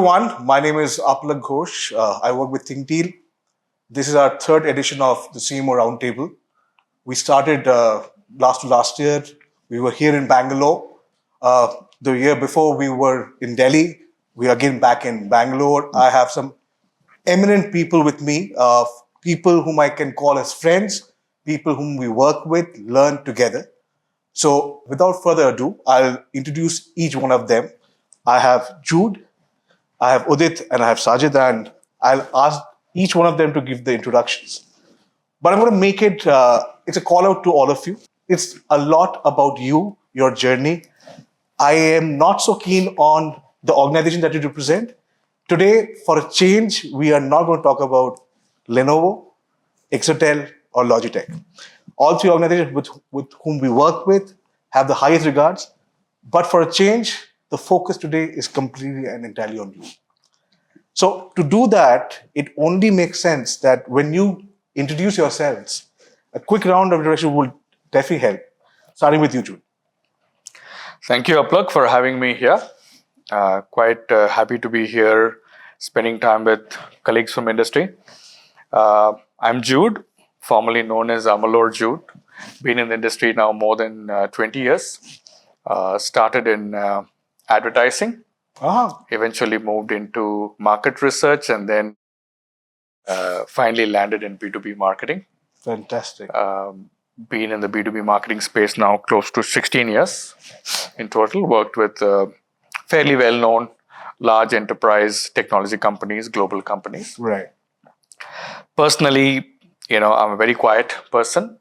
everyone, my name is 𝐓𝐞𝐚𝐥. I work with Teal. This is our third edition of the CMO Roundtable. We started last year. We were here in Bangalore. The year before we were in Delhi. We are again back in Bangalore. I have some eminent people with me, people whom I can call as friends, people whom we work with, learn together. So without further ado, I'll introduce each one of them. I have Jude, I have Udit, and I have Sajid, and I'll ask each one of them to give the introductions. But I'm going to make it, it's a call out to all of you. It's a lot about you, your journey. I am not so keen on the organization that you represent. Today, for a change, we are not going to talk about Lenovo, 𝐓𝐞𝐚𝐥, or Logitech. All three organizations with whom we work with have the highest regards. But for a change, the focus today is completely and entirely on you. So to do that, it only makes sense that when you introduce yourselves, a quick round of introduction will definitely help. Starting with you, Jude. Thank you, 𝐓𝐿, for having me here. Quite happy to be here, spending time with colleagues from industry. I'm Jude, formerly known as 𝐑𝐸malore Jude. Been in the industry now more than 20 years. Started in advertising. Eventually moved into market research, and then finally landed in B2B marketing. Fantastic. Been in the B2B marketing space now close to 16 years in total. Worked with fairly well-known large enterprise technology companies, global companies. Right. Personally, I'm a very quiet person.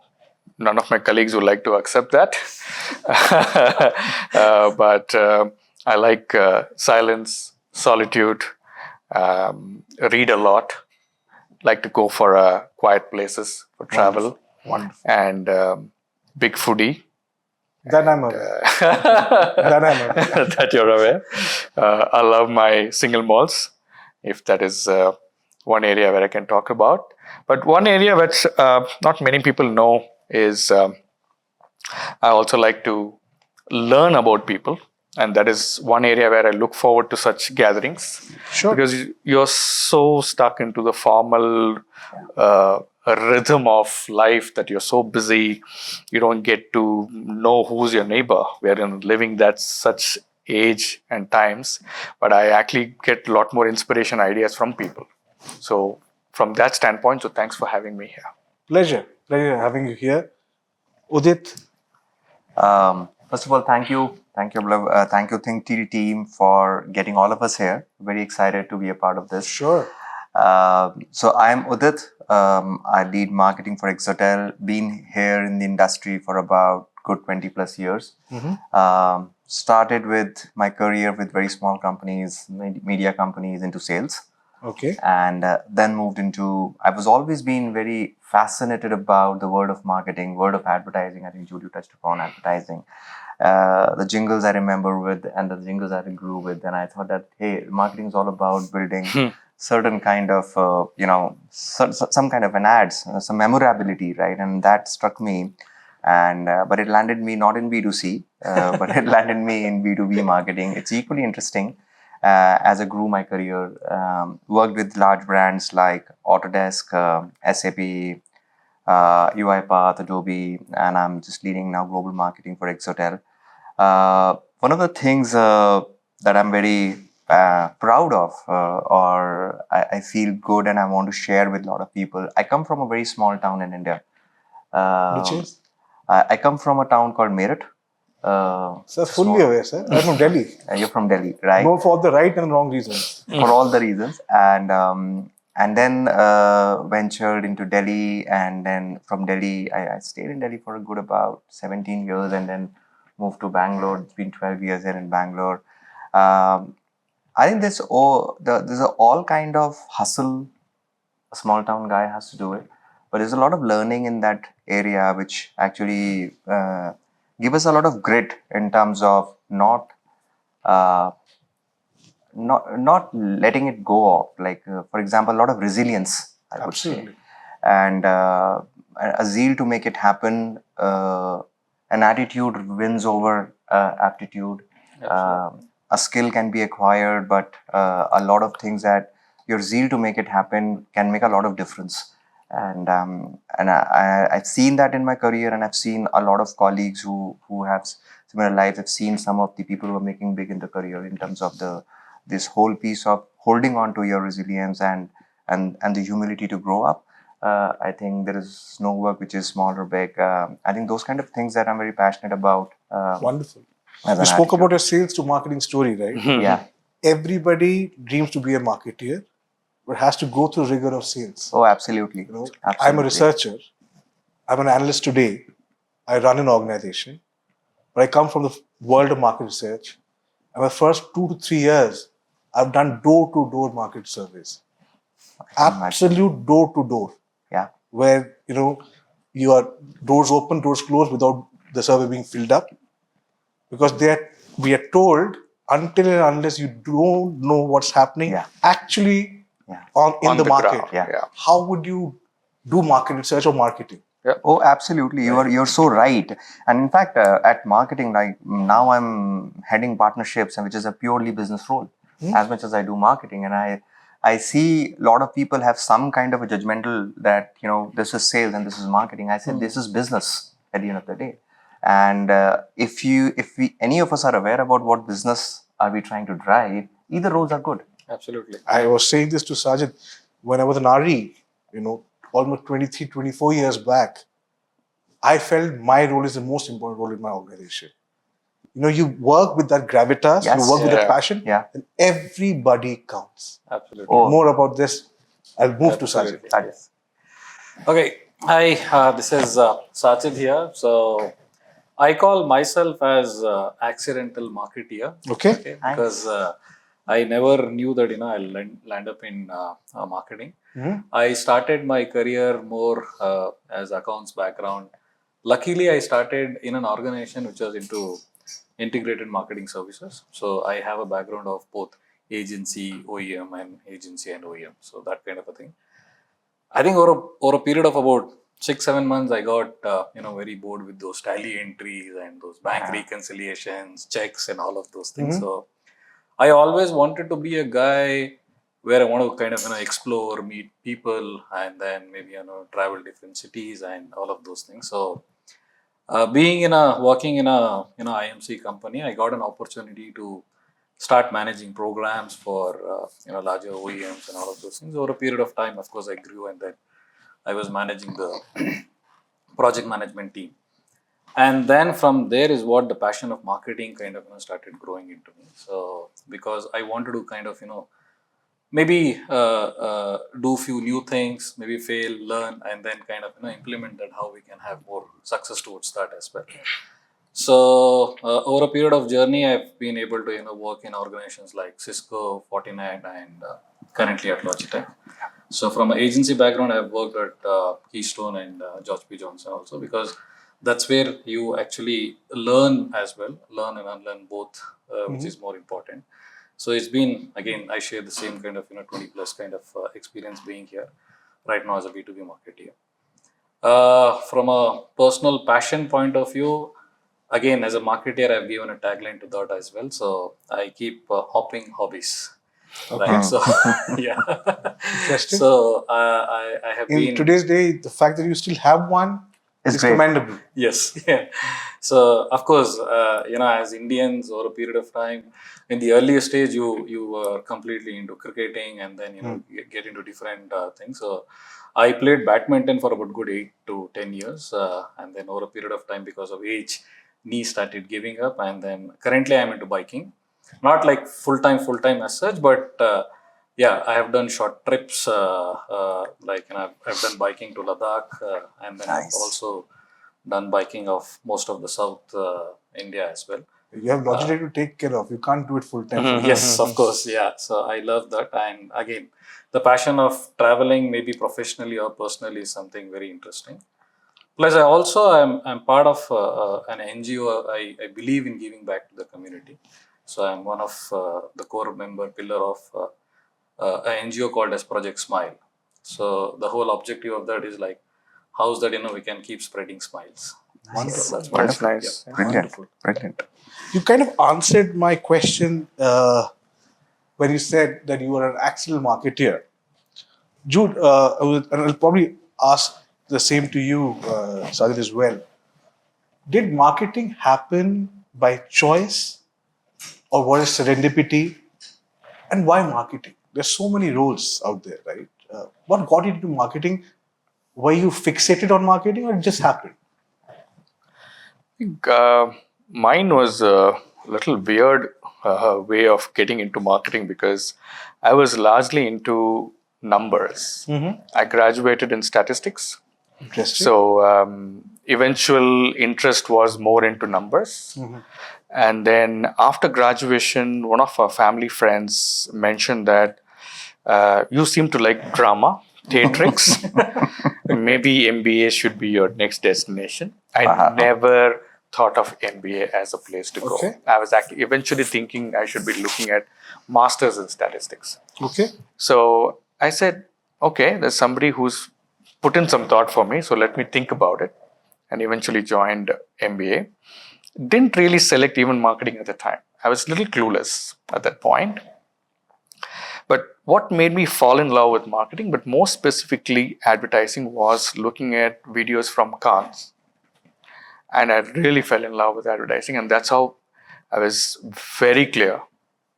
None of my colleagues would like to accept that. But I like silence, solitude, read a lot, like to go for quiet places for travel. Wonderful. And big foodie. That I'm aware. That I'm aware. That you're aware. I love my single malts, if that is one area where I can talk about. But one area which not many people know is I also like to learn about people. And that is one area where I look forward to such gatherings. Sure. Because you're so stuck into the formal rhythm of life that you're so busy, you don't get to know who's your neighbor. We're living that such age and times. But I actually get a lot more inspiration ideas from people. So from that standpoint, so thanks for having me here. Pleasure having you here. Udit. First of all, thank you, 𝐓𝐿. Thank you, Teal team, for getting all of us here. Very excited to be a part of this. Sure. So I'm Udit. I lead marketing for 𝐓𝐞𝐚𝐥. Been here in the industry for about good 20 plus years. Started with my career with very small companies, media companies, into sales. Okay. And then moved into, I was always been very fascinated about the world of marketing, world of advertising. I think Jude, you touched upon advertising. The jingles I remember with, and the jingles I grew with. And I thought that, hey, marketing is all about building certain kind of, some kind of an ads, some memorability, right? And that struck me. And but it landed me not in B2C, but it landed me in B2B marketing. It's equally interesting. As I grew my career, worked with large brands like Autodesk, SAP, UiPath, Adobe, and I'm just leading now global marketing for 𝐓𝐿. One of the things that I'm very proud of, or I feel good and I want to share with a lot of people, I come from a very small town in India. Which is? I come from a town called Meerut. Sir, fully aware, sir. I'm from Delhi. You're from Delhi, right? No, for the right and wrong reasons. For all the reasons. And then ventured into Delhi, and then from Delhi, I stayed in Delhi for a good about 17 years, and then moved to Bangalore. It's been 12 years here in Bangalore. I think there's all kind of hustle a small town guy has to do it, but there's a lot of learning in that area, which actually give us a lot of grit in terms of not letting it go off. Like, for example, a lot of resilience, I would say. And a zeal to make it happen. An attitude wins over aptitude. a skill can be acquired, but a lot of things that your zeal to make it happen can make a lot of difference. And I've seen that in my career, and I've seen a lot of colleagues who have similar lives. I've seen some of the people who are making big in the career in terms of this whole piece of holding on to your resilience and the humility to grow up. I think there is no work which is small or big. I think those kind of things that I'm very passionate about. Wonderful. As You an spoke attitude. about your sales to marketing story, right? Yeah. Everybody dreams to be a marketeer, but has to go through rigor of sales. Oh, absolutely. You know, Absolutely. I'm a researcher. I'm an analyst today. I run an organization, but I come from the world of market research. And my first 2 to 3 years, I've done door-to-door market surveys. Absolute door-to-door, Yeah. where you are doors open, doors closed without the survey being filled up, because we are told until and unless you don't know what's happening Yeah. actually Yeah. in the market, ground. Yeah. how would you do market research or marketing? Oh, absolutely. You're so right. And in fact, at marketing, like now I'm heading partnerships, and which is a purely business role, as much as I do marketing. And I see a lot of people have some kind of a judgmental that this is sales and this is marketing. I said this is business at the end of the day. And if any of us are aware about what business are we trying to drive, either roles are good. Absolutely. I was saying this to Sajid when I was an RE, almost 23, 24 years back. I felt my role is the most important role in my organization. You work with that gravitas, Yes. you work with that Yeah. passion, Yeah. and everybody counts. Absolutely. Oh. More about this, I'll move to Sajid. Absolutely. That is. Okay, hi, this is Sajid here. So I call myself as accidental marketeer. Okay? Nice. Because I never knew that I'll land up in marketing. I started my career more as accounts background. Luckily, I started in an organization which was into integrated marketing services. So I have a background of both agency, OEM, and agency and OEM. So that kind of a thing. I think over a period of about 6-7 months, I got very bored with those tally entries and those bank reconciliations, checks, and all of those things. So I always wanted to be a guy where I want to kind of explore, meet people, and then maybe travel different cities and all of those things. So working in a IMC company, I got an opportunity to start managing programs for larger OEMs and all of those things. Over a period of time, of course, I grew, and then I was managing the project management team. And then from there is what the passion of marketing kind of started growing into me. So because I wanted to kind of maybe do few new things, maybe fail, learn, and then kind of implement that, how we can have more success towards that as well. So over a period of journey, I've been able to work in organizations like Cisco, Fortinet, and currently at Logitech. So from an agency background, I've worked at Keystone and George P. Johnson also, because that's where you actually learn as well, learn and unlearn both, which is more important. So it's been, again, I share the same kind of 20 plus kind of experience being here right now as a B2B marketeer. From a personal passion point of view, again, as a marketer, I've given a tagline to that as well. So I keep hopping hobbies. Right. So, yeah. Interesting. So I have In been. today's day, the fact that you still have one is great. commendable. Yes. Yeah. So, of course, as Indians, over a period of time, in the earlier stage, you were completely into cricketing, and then, get into different things. So, I played badminton for about good 8 to 10 years. And then over a period of time, because of age, knee started giving up. And then currently I'm into biking. Not like full-time as such, but yeah, I have done short trips. I've done biking to Ladakh, and then I've also done biking of most of the South India as well. You have Logitech to take care of. You can't do it full time. Yes, of course. Yeah. So I love that. And again, the passion of traveling, maybe professionally or personally, is something very interesting. Plus, I'm part of an NGO. I believe in giving back to the community. So I'm one of the core pillar of an NGO called as Project Smile. So the whole objective of that is like, how's that we can keep spreading smiles. Wonderful. That's nice. Yeah, Brilliant. wonderful. Brilliant. You kind of answered my question when you said that you were an actual marketeer. Jude, and I'll probably ask the same to you, Sajid, as well. Did marketing happen by choice or was it serendipity? And why marketing? There's so many roles out there, right? What got you into marketing? Were you fixated on marketing or it just happened? Mine was a little weird way of getting into marketing because I was largely into numbers. I graduated in statistics. Interesting. So eventual interest was more into numbers. And then after graduation, one of our family friends mentioned that you seem to like drama, theatrics. Maybe MBA should be your next destination. I never thought of MBA as a place to go. Okay. I was actually eventually thinking I should be looking at masters in statistics. Okay. So I said, okay, there's somebody who's put in some thought for me, so let me think about it, and eventually joined MBA. Didn't really select even marketing at the time. I was a little clueless at that point. But what made me fall in love with marketing, but more specifically advertising, was looking at videos from Cannes. And I really fell in love with advertising, and that's how I was very clear.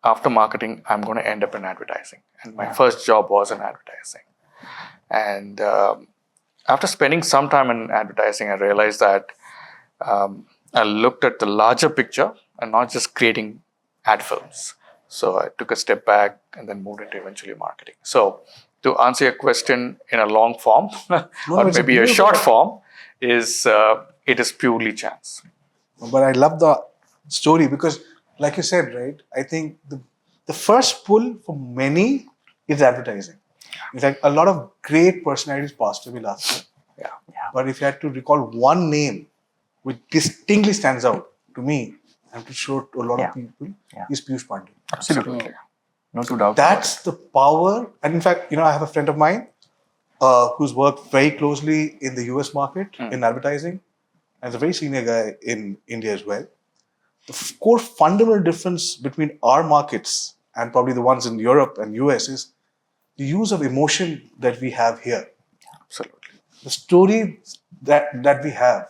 After marketing, I'm going to end up in advertising. And my first job was in advertising. And after spending some time in advertising, I realized that I looked at the larger picture and not just creating ad films. So I took a step back and then moved into eventually marketing. So to answer your question in a long form, or it's maybe a beautiful. short form, is it is purely chance. But I love the story because, like you said, right, I think the first pull for many is advertising. In fact, a lot of great personalities passed away last year. Yeah. But if you had to recall one name which distinctly stands out to me and to show to a lot of people, is Piyush Pandey. Absolutely. No two doubts. That's the power. And in fact, I have a friend of mine who's worked very closely in the US market in advertising, and is a very senior guy in India as well. The core fundamental difference between our markets and probably the ones in Europe and US is the use of emotion that we have here. Absolutely. The story that we have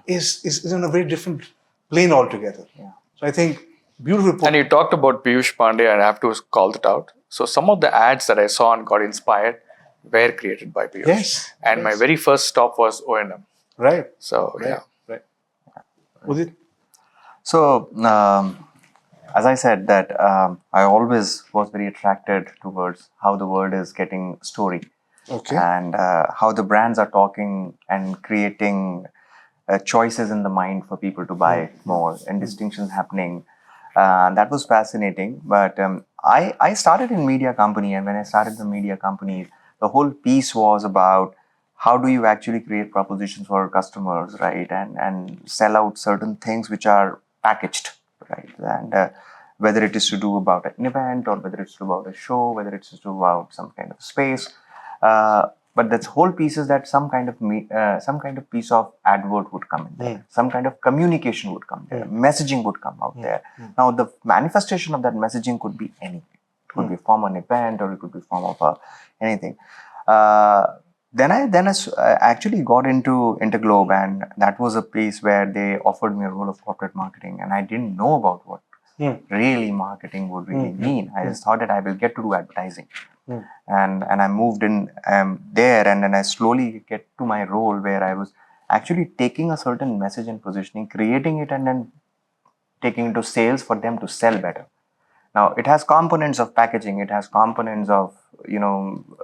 is in a very different plane altogether. So I think beautiful. And you talked about Piyush Pandey, and I have to call that out. So some of the ads that I saw and got inspired were created by Piyush. Yes. And my very first stop was O&M. Right. So Right. Udit? So, as I said, that I always was very attracted towards how the world is getting story, and how the brands are talking and creating choices in the mind for people to buy more, and distinctions happening. That was fascinating. But I started in media company, and when I started the media company, the whole piece was about how do you actually create propositions for customers, right? And sell out certain things which are packaged, right? And whether it is to do about an event, or whether it's to about a show, whether it's to do about some kind of space. But that whole piece is that some kind of piece of advert would come in there, some kind of communication would come there, messaging would come out there. Now the manifestation of that messaging could be anything. It could be form of an event, or it could be form of anything. Then I actually got into Interglobe, and that was a place where they offered me a role of corporate marketing, and I didn't know about what really marketing would really mean. I just thought that I will get to do advertising. And I moved in there, and then I slowly get to my role where I was actually taking a certain message and positioning, creating it, and then taking it to sales for them to sell better. Now it has components of packaging, it has components of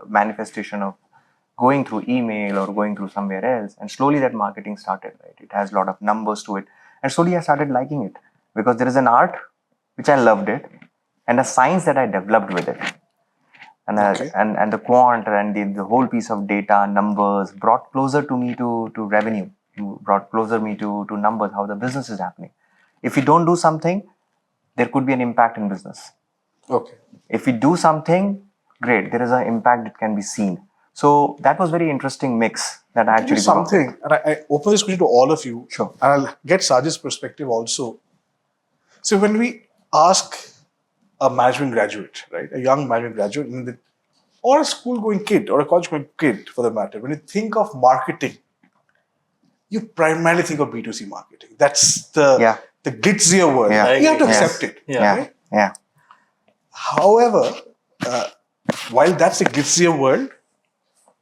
manifestation of going through email or going through somewhere else, and slowly that marketing started. Right, it has a lot of numbers to it, and slowly I started liking it because there is an art which I loved it, and a science that I developed with it. And the quant and the whole piece of data, numbers brought closer to me to revenue, brought closer me to numbers, how the business is happening. If we don't do something, there could be an impact in business. Okay. If we do something, great, there is an impact that can be seen. So that was very interesting mix that I actually There's something, and I open this question to all of you. Sure. And I'll get Sajid's perspective also. So when we ask a management graduate, right, a young management graduate, or a school-going kid, or a college-going kid for the matter, when you think of marketing, you primarily think of B2C marketing. That's the glitzier word. Yeah. You have to Yes. accept it. Yeah. Right? Yeah. However, while that's a glitzier world,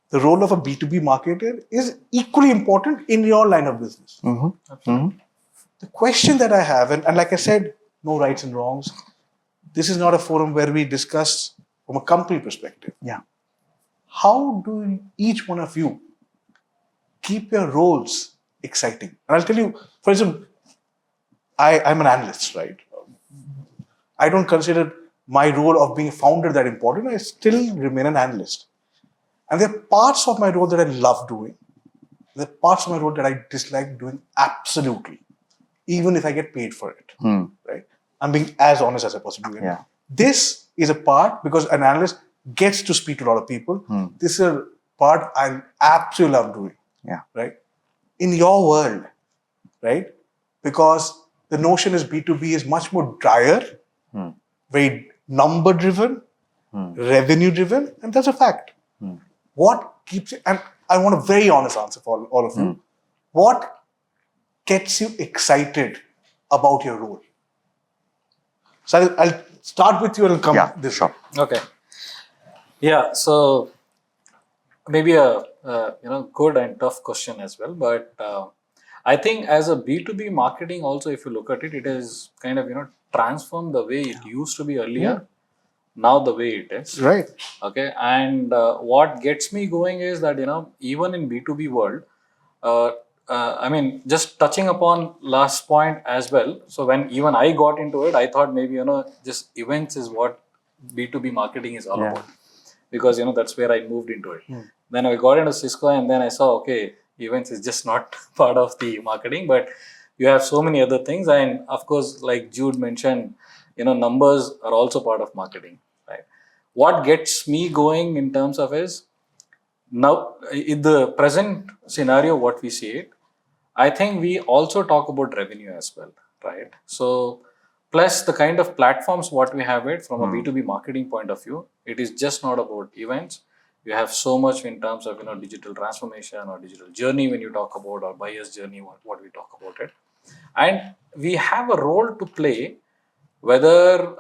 the role of a B2B marketer is equally important in your line of business. The question that I have, and like I said, no rights and wrongs. This is not a forum where we discuss from a company perspective. Yeah. How do each one of you keep your roles exciting? And I'll tell you, for example, I'm an analyst, right? I don't consider my role of being a founder that important. I still remain an analyst. And there are parts of my role that I love doing. There are parts of my role that I dislike doing absolutely, even if I get paid for it. Right? I'm being as honest as I possibly can. Yeah. This is a part because an analyst gets to speak to a lot of people. This is a part I absolutely love doing. Yeah. Right? In your world, right? Because the notion is B2B is much more drier, very number driven, revenue driven, and that's a fact. What keeps you, and I want a very honest answer for all of you. What gets you excited about your role? So I'll start with you and come this way. Okay. Yeah. So maybe a good and tough question as well, but I think as a B2B marketing also, if you look at it, it is kind of transformed the way it used to be earlier. Now the way it is. Right. Okay. And what gets me going is that even in B2B world, I mean, just touching upon last point as well. So when even I got into it, I thought maybe just events is what B2B marketing is all about, because that's where I moved into it. Then I got into Cisco, and then I saw, okay, events is just not part of the marketing, but you have so many other things. And of course, like Jude mentioned, numbers are also part of marketing, right? What gets me going in terms of is, now in the present scenario, what we see it, I think we also talk about revenue as well, right? So plus the kind of platforms what we have it from a B2B marketing point of view, it is just not about events. You have so much in terms of digital transformation or digital journey when you talk about, or buyer's journey, what we talk about it. And we have a role to play, whether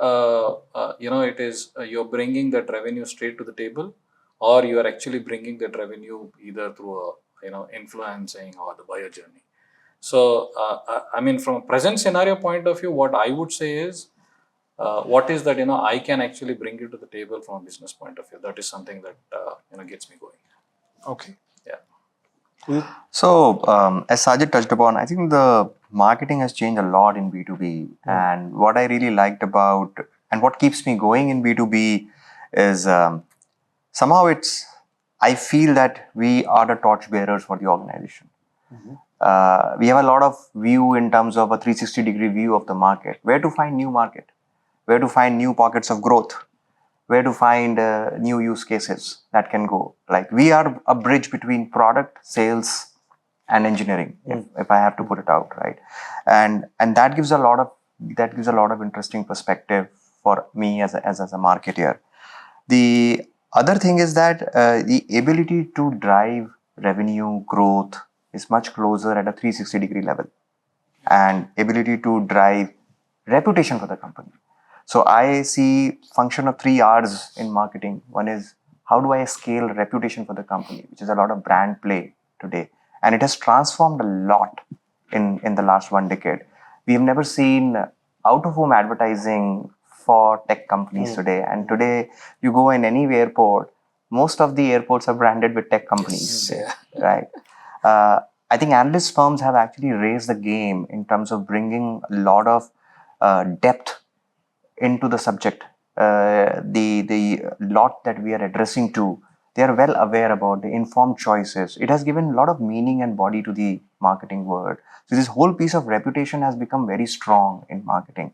it is you're bringing that revenue straight to the table, or you are actually bringing that revenue either through influencing or the buyer journey. So I mean, from a present scenario point of view, what I would say is, what is that I can actually bring it to the table from a business point of view. That is something that gets me going. Okay. Yeah. So as Sajid touched upon, I think the marketing has changed a lot in B2B. And what I really liked about, and what keeps me going in B2B is somehow I feel that we are the torchbearers for the organization. We have a lot of view in terms of a 360-degree view of the market. Where to find new market? Where to find new pockets of growth? Where to find new use cases that can go? Like, we are a bridge between product, sales, and engineering, if I have to put it out, right? And that gives a lot of interesting perspective for me as a marketer. The other thing is that the ability to drive revenue growth is much closer at a 360-degree level, and ability to drive reputation for the company. So I see function of 3 R's in marketing. One is, how do I scale reputation for the company, which is a lot of brand play today. And it has transformed a lot in the last 1 decade. We have never seen out-of-home advertising for tech companies today. And today, you go in any airport, most of the airports are branded with tech companies, right? I think analyst firms have actually raised the game in terms of bringing a lot of depth into the subject. The lot that we are addressing to, they are well aware about the informed choices. It has given a lot of meaning and body to the marketing word. So this whole piece of reputation has become very strong in marketing.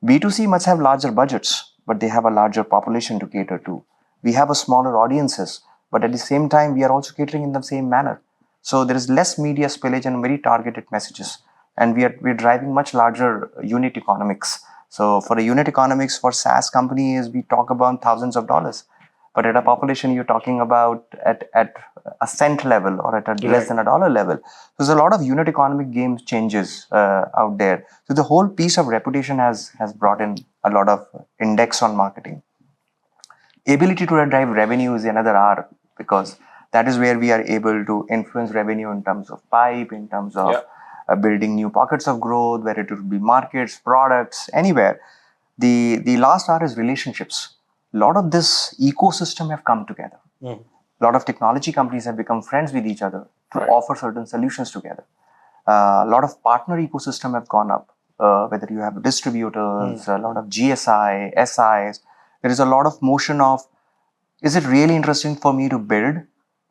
B2C must have larger budgets, but they have a larger population to cater to. We have a smaller audiences, but at the same time, we are also catering in the same manner. So there is less media spillage and very targeted messages. And we're driving much larger unit economics. So for a unit economics for SaaS companies, we talk about thousands of dollars. But at a population, you're talking about at a cent level or at a less than a dollar level. So there's a lot of unit economic game changes out there. So the whole piece of reputation has brought in a lot of index on marketing. Ability to drive revenue is another R, because that is where we are able to influence revenue in terms of pipe, in terms of building new pockets of growth, whether it would be markets, products, anywhere. The last R is relationships. A lot of this ecosystem have come together. A lot of technology companies have become friends with each other to offer certain solutions together. A lot of partner ecosystem have gone up, whether you have distributors, a lot of GSI, SIs. There is a lot of motion of, is it really interesting for me to build,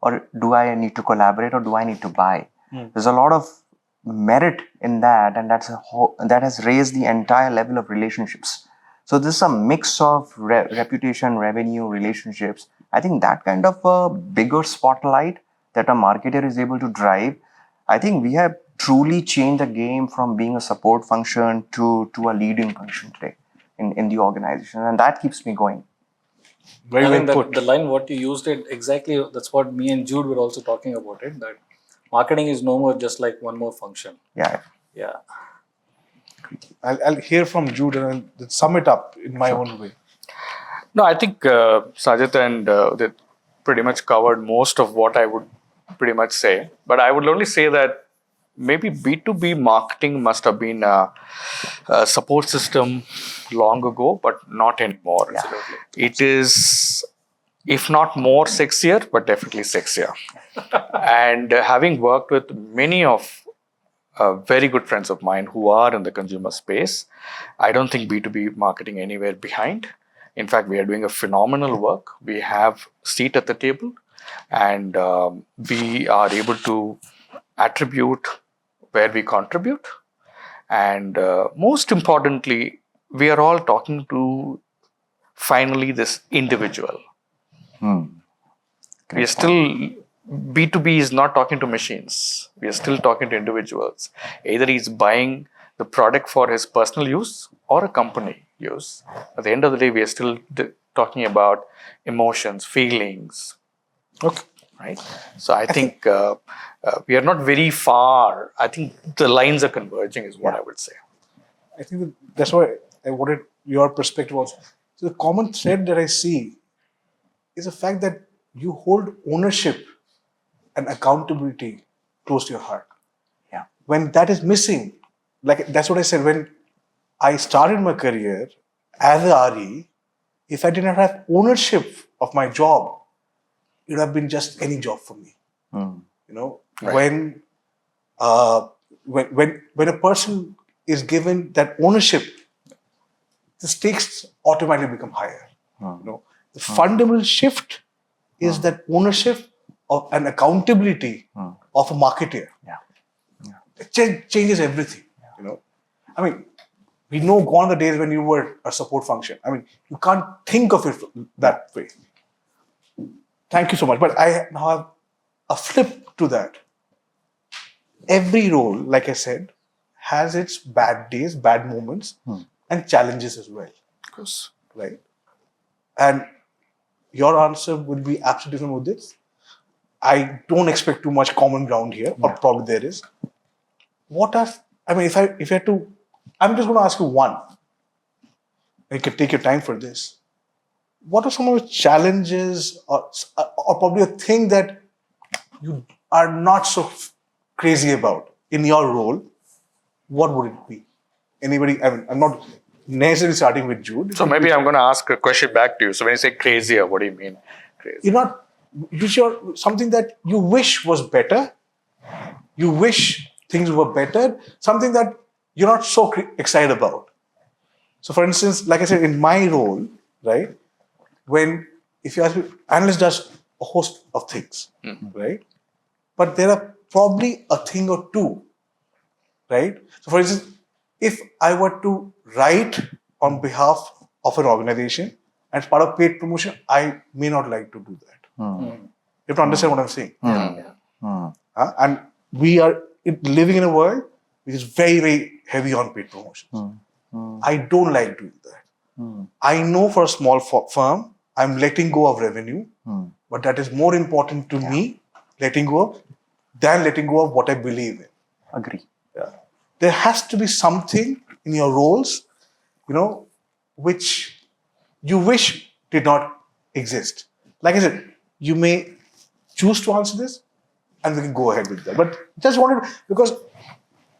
or do I need to collaborate, or do I need to buy? There's a lot of merit in that, and that has raised the entire level of relationships. So this is a mix of reputation, revenue, relationships. I think that kind of a bigger spotlight that a marketer is able to drive, I think we have truly changed the game from being a support function to a leading function today in the organization, and that keeps me going. Very I well think put. the line what you used it exactly, that's what me and Jude were also talking about it, that marketing is no more just like one more function. Yeah. I'll hear from Jude and I'll sum it up in my own way. No, I think Sajid and they pretty much covered most of what I would pretty much say. But I would only say that maybe B2B marketing must have been a support system long ago, but not anymore. Absolutely. It is, if not more sexier, but definitely sexier. And having worked with many of very good friends of mine who are in the consumer space, I don't think B2B marketing anywhere behind. In fact, we are doing a phenomenal work. We have seat at the table, and we are able to attribute where we contribute. And most importantly, we are all talking to finally this individual. We are still, B2B is not talking to machines. We are still talking to individuals. Either he's buying the product for his personal use or a company use. At the end of the day, we are still talking about emotions, feelings. Okay. Right? So I think we are not very far. I think the lines are converging is what I would say. I think that's why I wanted your perspective also. So the common thread that I see is the fact that you hold ownership and accountability close to your heart. Yeah. When that is missing, like that's what I said, when I started my career as a RE, if I did not have ownership of my job, it would have been just any job for me. You know, when a person is given that ownership, the stakes automatically become higher. You know, the fundamental shift is that ownership of an accountability of a marketer. It changes everything. You know, I mean, we know gone are the days when you were a support function. I mean, you can't think of it that way. Thank you so much. But I now have a flip to that. Every role, like I said, has its bad days, bad moments, and challenges as well. Of course. Right? And your answer would be absolutely different with this. I don't expect too much common ground here, or probably there is. What are, I mean, if I had to, I'm just going to ask you one. You can take your time for this. What are some of the challenges, or probably a thing that you are not so crazy about in your role? What would it be? Anybody? I mean, I'm not necessarily starting with Jude. So maybe I'm going to ask a question back to you. So when you say crazier, what do you mean? Crazy. You're not. You're something that you wish was better. You wish things were better. Something that you're not so excited about. So, for instance, like I said, in my role, right, if you ask me, analyst does a host of things, right? But there are probably a thing or two, right? So, for instance, if I were to write on behalf of an organization and as part of paid promotion, I may not like to do that. have to understand what I'm saying. Hmm. And we are living in a world which is very, very heavy on paid promotions. I don't like doing that. I know for a small firm, I'm letting go of revenue, but that is more important to me, letting go of, than letting go of what I believe in. Agree. There has to be something in your roles, which you wish did not exist. Like I said, you may choose to answer this, and we can go ahead with that. But just wanted because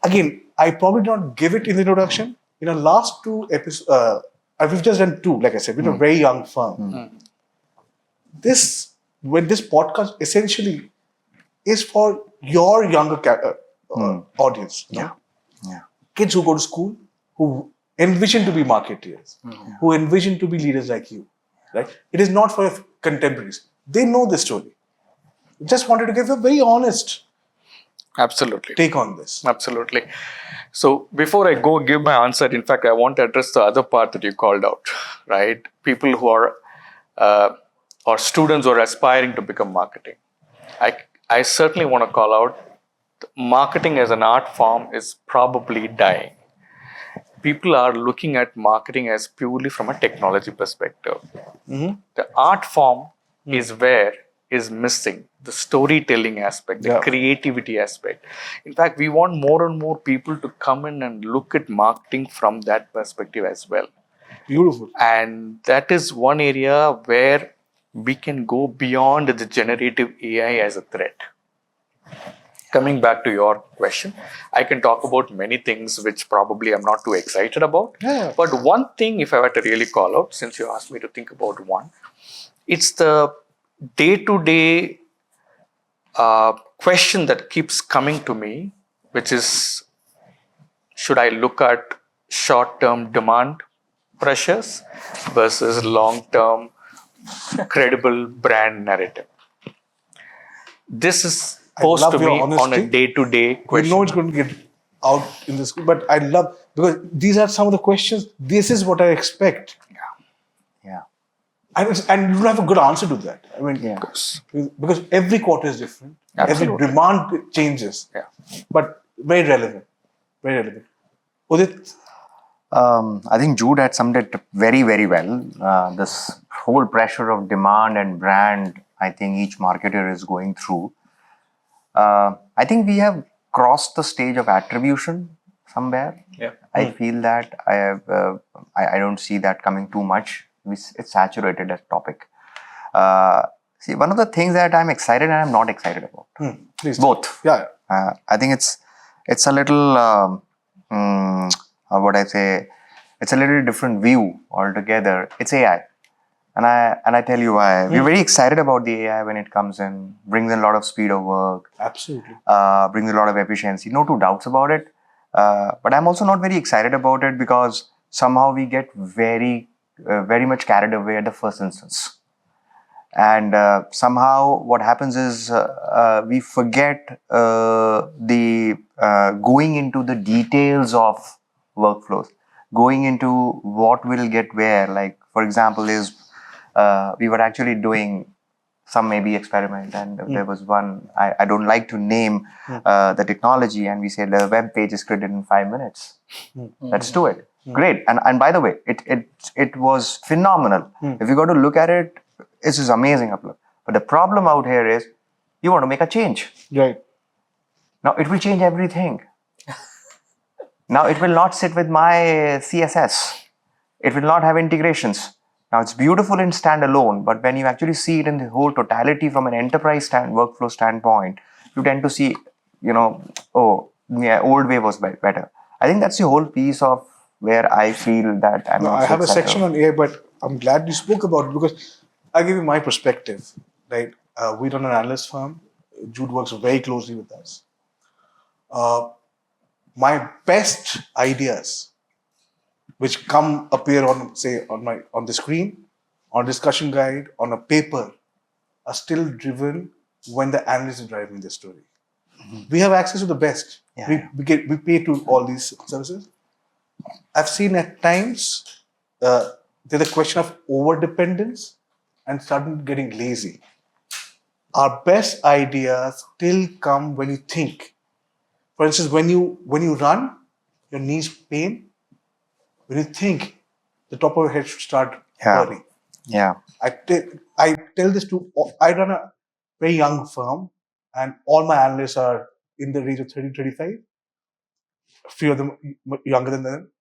again, I probably did not give it in the introduction. In the last 2 episodes, we've just done 2. Like I said, we're a very young firm. This podcast essentially is for your younger audience. Yeah. Kids who go to school, who envision to be marketeers, who envision to be leaders like you. Right? It is not for your contemporaries. They know the story. Just wanted to give a very honest Absolutely. take on this. Absolutely. So before I go give my answer, in fact, I want to address the other part that you called out, right? People who are, or students who are aspiring to become marketing. I certainly want to call out, marketing as an art form is probably dying. People are looking at marketing as purely from a technology perspective. The art form is where is missing the storytelling aspect, the creativity aspect. In fact, we want more and more people to come in and look at marketing from that perspective as well. Beautiful. And that is one area where we can go beyond the generative AI as a threat. Coming back to your question, I can talk about many things which probably I'm not too excited about. Yeah. But one thing, if I were to really call out, since you asked me to think about one, it's the day-to-day question that keeps coming to me, which is, should I look at short-term demand pressures versus long-term credible brand narrative? This is posed to me on a day-to-day question. You know it's going to get out in the school, but I love, because these are some of the questions. This is what I expect. Yeah. And you don't have a good answer to that. I mean, because every quarter is different. Absolutely. Every demand changes. Yeah. But very relevant. Very relevant. Udit? I think Jude had summed it very, very well. This whole pressure of demand and brand, I think each marketer is going through. I think we have crossed the stage of attribution somewhere. Yeah. I feel that I don't see that coming too much. It's saturated as topic. See, one of the things that I'm excited and I'm not excited about. Please. Both. Yeah. I think it's a little what I say. It's a little different view altogether. It's AI. And I tell you why. We're very excited about the AI when it comes in, brings in a lot of speed of work. Absolutely. Brings a lot of efficiency. No two doubts about it. But I'm also not very excited about it because somehow we get very much carried away at the first instance. And somehow what happens is we forget the going into the details of workflows, going into what will get where. Like, for example, we were actually doing some maybe experiment, and there was one, I don't like to name the technology, and we said the web page is created in 5 minutes. Let's do it. Great. And by the way, it was phenomenal. If you got to look at it, it's just amazing. But the problem out here is you want to make a change. Right. Now it will change everything. Now it will not sit with my CSS. It will not have integrations. Now it's beautiful in standalone, but when you actually see it in the whole totality from an enterprise workflow standpoint, you tend to see, old way was better. I think that's the whole piece of where I feel that I'm not I have a excited. section on AI, but I'm glad you spoke about it because I'll give you my perspective. Right? We run an analyst firm. Jude works very closely with us. My best ideas, which appear on the screen, on discussion guide, on a paper, are still driven when the analyst is driving the story. We have access to the best. We pay to all these services. I've seen at times there's a question of over dependence and starting getting lazy. Our best ideas still come when you think. For instance, when you run, your knees pain. When you think, the top of your head should start Yeah. whirring. Yeah. I tell this to, I run a very young firm, and all my analysts are in the range of 30, 35. A few of them younger than them.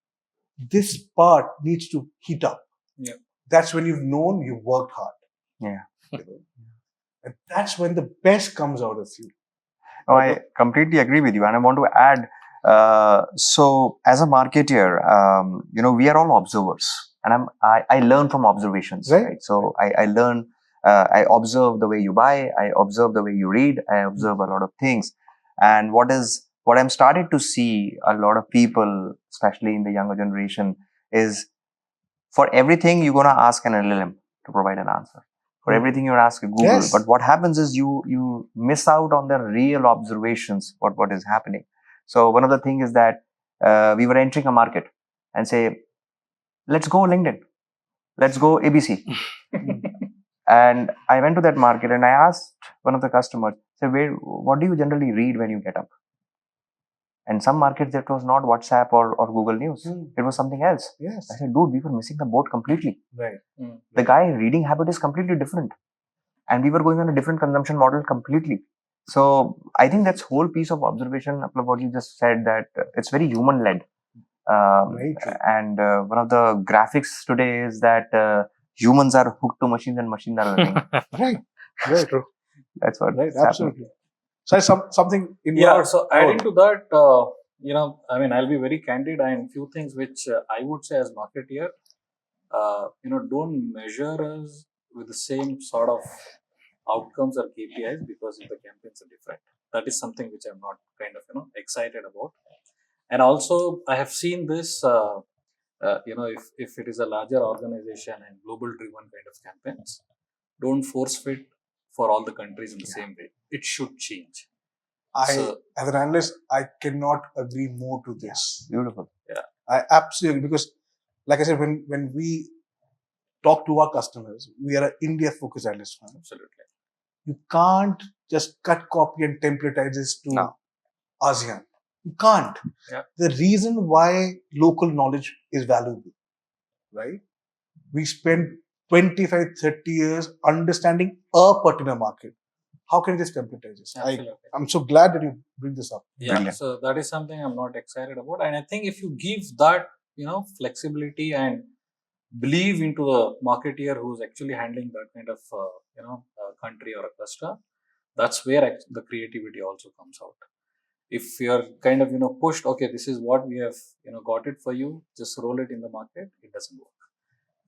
This part needs to heat up. Yeah. That's when you've known you've worked hard. Yeah. You know? And that's when the best comes out of you. No, I completely agree with you, and I want to add. So, as a marketer, we are all observers, and I learn from observations, Right. right? So I learn. I observe the way you buy. I observe the way you read. I observe a lot of things, and what I'm started to see a lot of people, especially in the younger generation, is for everything you're gonna ask an LLM to provide an answer. For everything you ask Google, Yes. but what happens is you miss out on the real observations what is happening. So one of the things is that we were entering a market and say, let's go LinkedIn, let's go ABC, and I went to that market and I asked one of the customers, say, what do you generally read when you get up? And some markets that was not WhatsApp or Google News, it was something else. Yes. I said, dude, we were missing the boat completely. Right. The guy reading habit is completely different. And we were going on a different consumption model completely. So I think that's whole piece of observation, what you just said, that it's very human led. Very true. And one of the graphics today is that humans are hooked to machines and machines are learning. Right. Very true. That's what Right. is happening. Absolutely. So something in Yeah, your so adding to that, I'll be very candid, and few things which I would say as marketeer, don't measure us with the same sort of outcomes or KPIs because the campaigns are different. That is something which I'm not kind of excited about. And also, I have seen this. If it is a larger organization and global driven kind of campaigns, don't force fit for all the countries in the same way. It should change. as an analyst, I cannot agree more to this. Beautiful. Yeah. I absolutely, because like I said, when we talk to our customers, we are an India focused analyst firm. Absolutely. You can't just cut, copy and templatize this to ASEAN. You can't. Yeah. The reason why local knowledge is valuable, right? We spend 25, 30 years understanding a particular market. How can you just templatize this? I'm so glad that you bring this up. Yeah, brilliant. So that is something I'm not excited about. And I think if you give that, flexibility and believe into the marketeer who's actually handling that kind of, country or a cluster, that's where the creativity also comes out. If you're kind of, pushed, okay, this is what we have, got it for you, just roll it in the market, it doesn't work.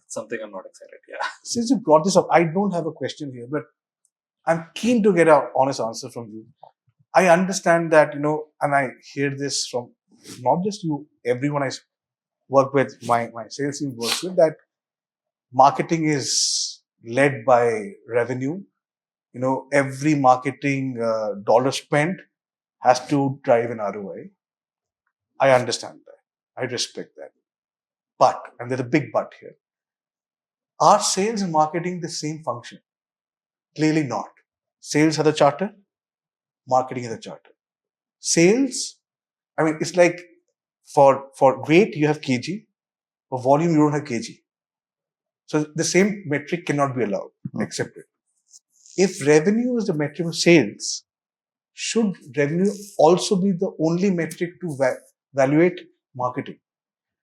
It's something I'm not excited. Yeah. Since you brought this up, I don't have a question here, but I'm keen to get an honest answer from you. I understand that, and I hear this from not just you, everyone I work with, my sales team works with, that marketing is led by revenue. Every marketing dollar spent has to drive an ROI. I understand that. I respect that. But, and there's a big but here, are sales and marketing the same function? Clearly not. Sales has a charter, marketing has a charter. Sales, it's like for weight you have kg, for volume you don't have kg. So the same metric cannot be allowed, accepted. If revenue is the metric of sales, should revenue also be the only metric to evaluate marketing?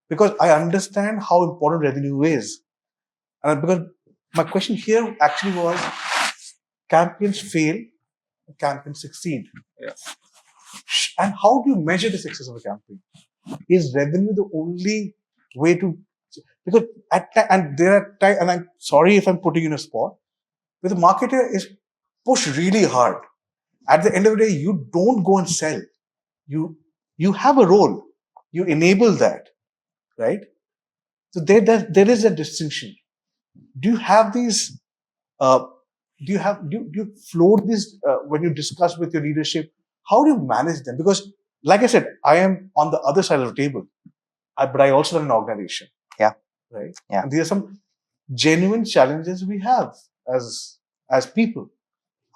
Because I understand how important revenue is. And because my question here actually was, campaigns fail, campaigns succeed. Yeah. And how do you measure the success of a campaign? Is revenue the only way to? Because there are times, and I'm sorry if I'm putting you in a spot, where the marketer is pushed really hard. At the end of the day, you don't go and sell. You have a role. You enable that, right? So there is a distinction. Do you have these? Do you float this when you discuss with your leadership? How do you manage them? Because, like I said, I am on the other side of the table, but I also run an organization. Yeah. Right. Yeah. And these are some genuine challenges we have as people.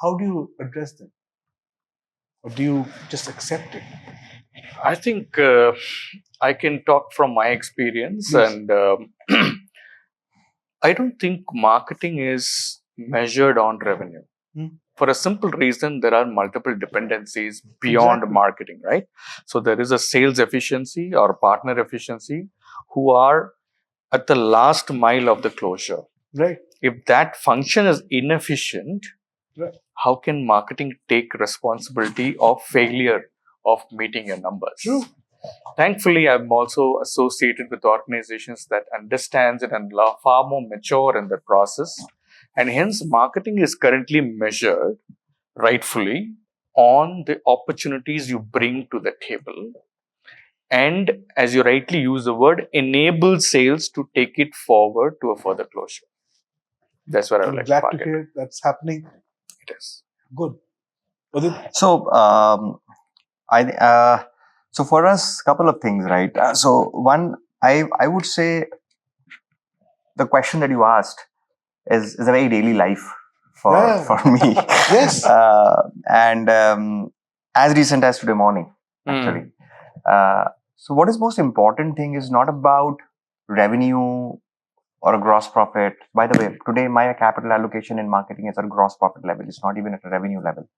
how do you address them? Or do you just accept it? I think I can talk from my experience, Yes. and I don't think marketing is measured on revenue. For a simple reason, there are multiple dependencies beyond Exactly. marketing, right? So there is a sales efficiency or partner efficiency who are at the last mile of the closure. Right. If that function is inefficient, Right. how can marketing take responsibility of failure of meeting your numbers? True. Thankfully, I'm also associated with organizations that understands it and are far more mature in the process. And hence, marketing is currently measured rightfully on the opportunities you bring to the table. And as you rightly use the word, enable sales to take it forward to a further closure. That's what I would I'm like glad to to park it. hear that's happening. It is. Good. Udit? So, so for us, couple of things, right? So one, I would say the question that you asked is a very daily life Yeah. for me. Yes. And as recent as today morning, actually. So what is most important thing is not about revenue or a gross profit. By the way, today my capital allocation in marketing is at a gross profit level. It's not even at a revenue level.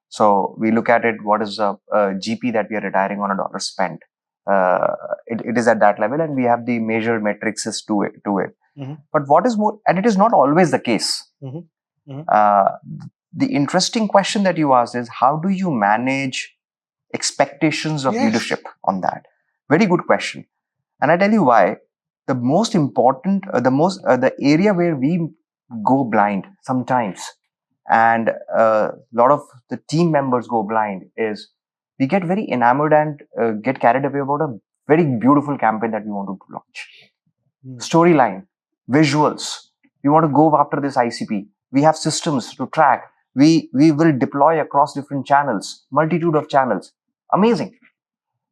So we look at it, what is a GP that we are retiring on a dollar spent. It is at that level, and we have the measured metrics to it. But what is more, and it is not always the case. The interesting question that you asked is, how do you manage expectations of leadership on that? Very good question. And I tell you why. The most important, the area where we go blind sometimes, and a lot of the team members go blind, is we get very enamored and get carried away about a very beautiful campaign that we want to launch. Storyline, visuals. We want to go after this ICP. We have systems to track. We will deploy across different channels, multitude of channels. Amazing.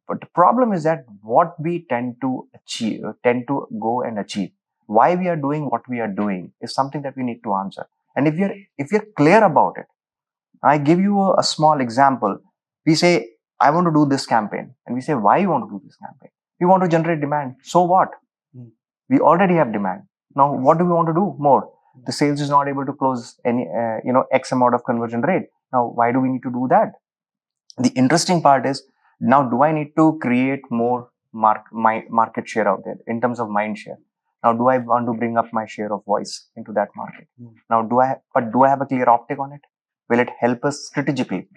But the problem is that what we tend to go and achieve, why we are doing what we are doing, is something that we need to answer. And if you're clear about it, I give you a small example. We say, I want to do this campaign, and we say, why you want to do this campaign? We want to generate demand. So what? We already have demand. Now, what do we want to do more? The sales is not able to close any, X amount of conversion rate. Now, why do we need to do that? The interesting part is, now do I need to create more market share out there in terms of mind share? Now, do I want to bring up my share of voice into that market? Now, do I have a clear optic on it? Will it help us strategically?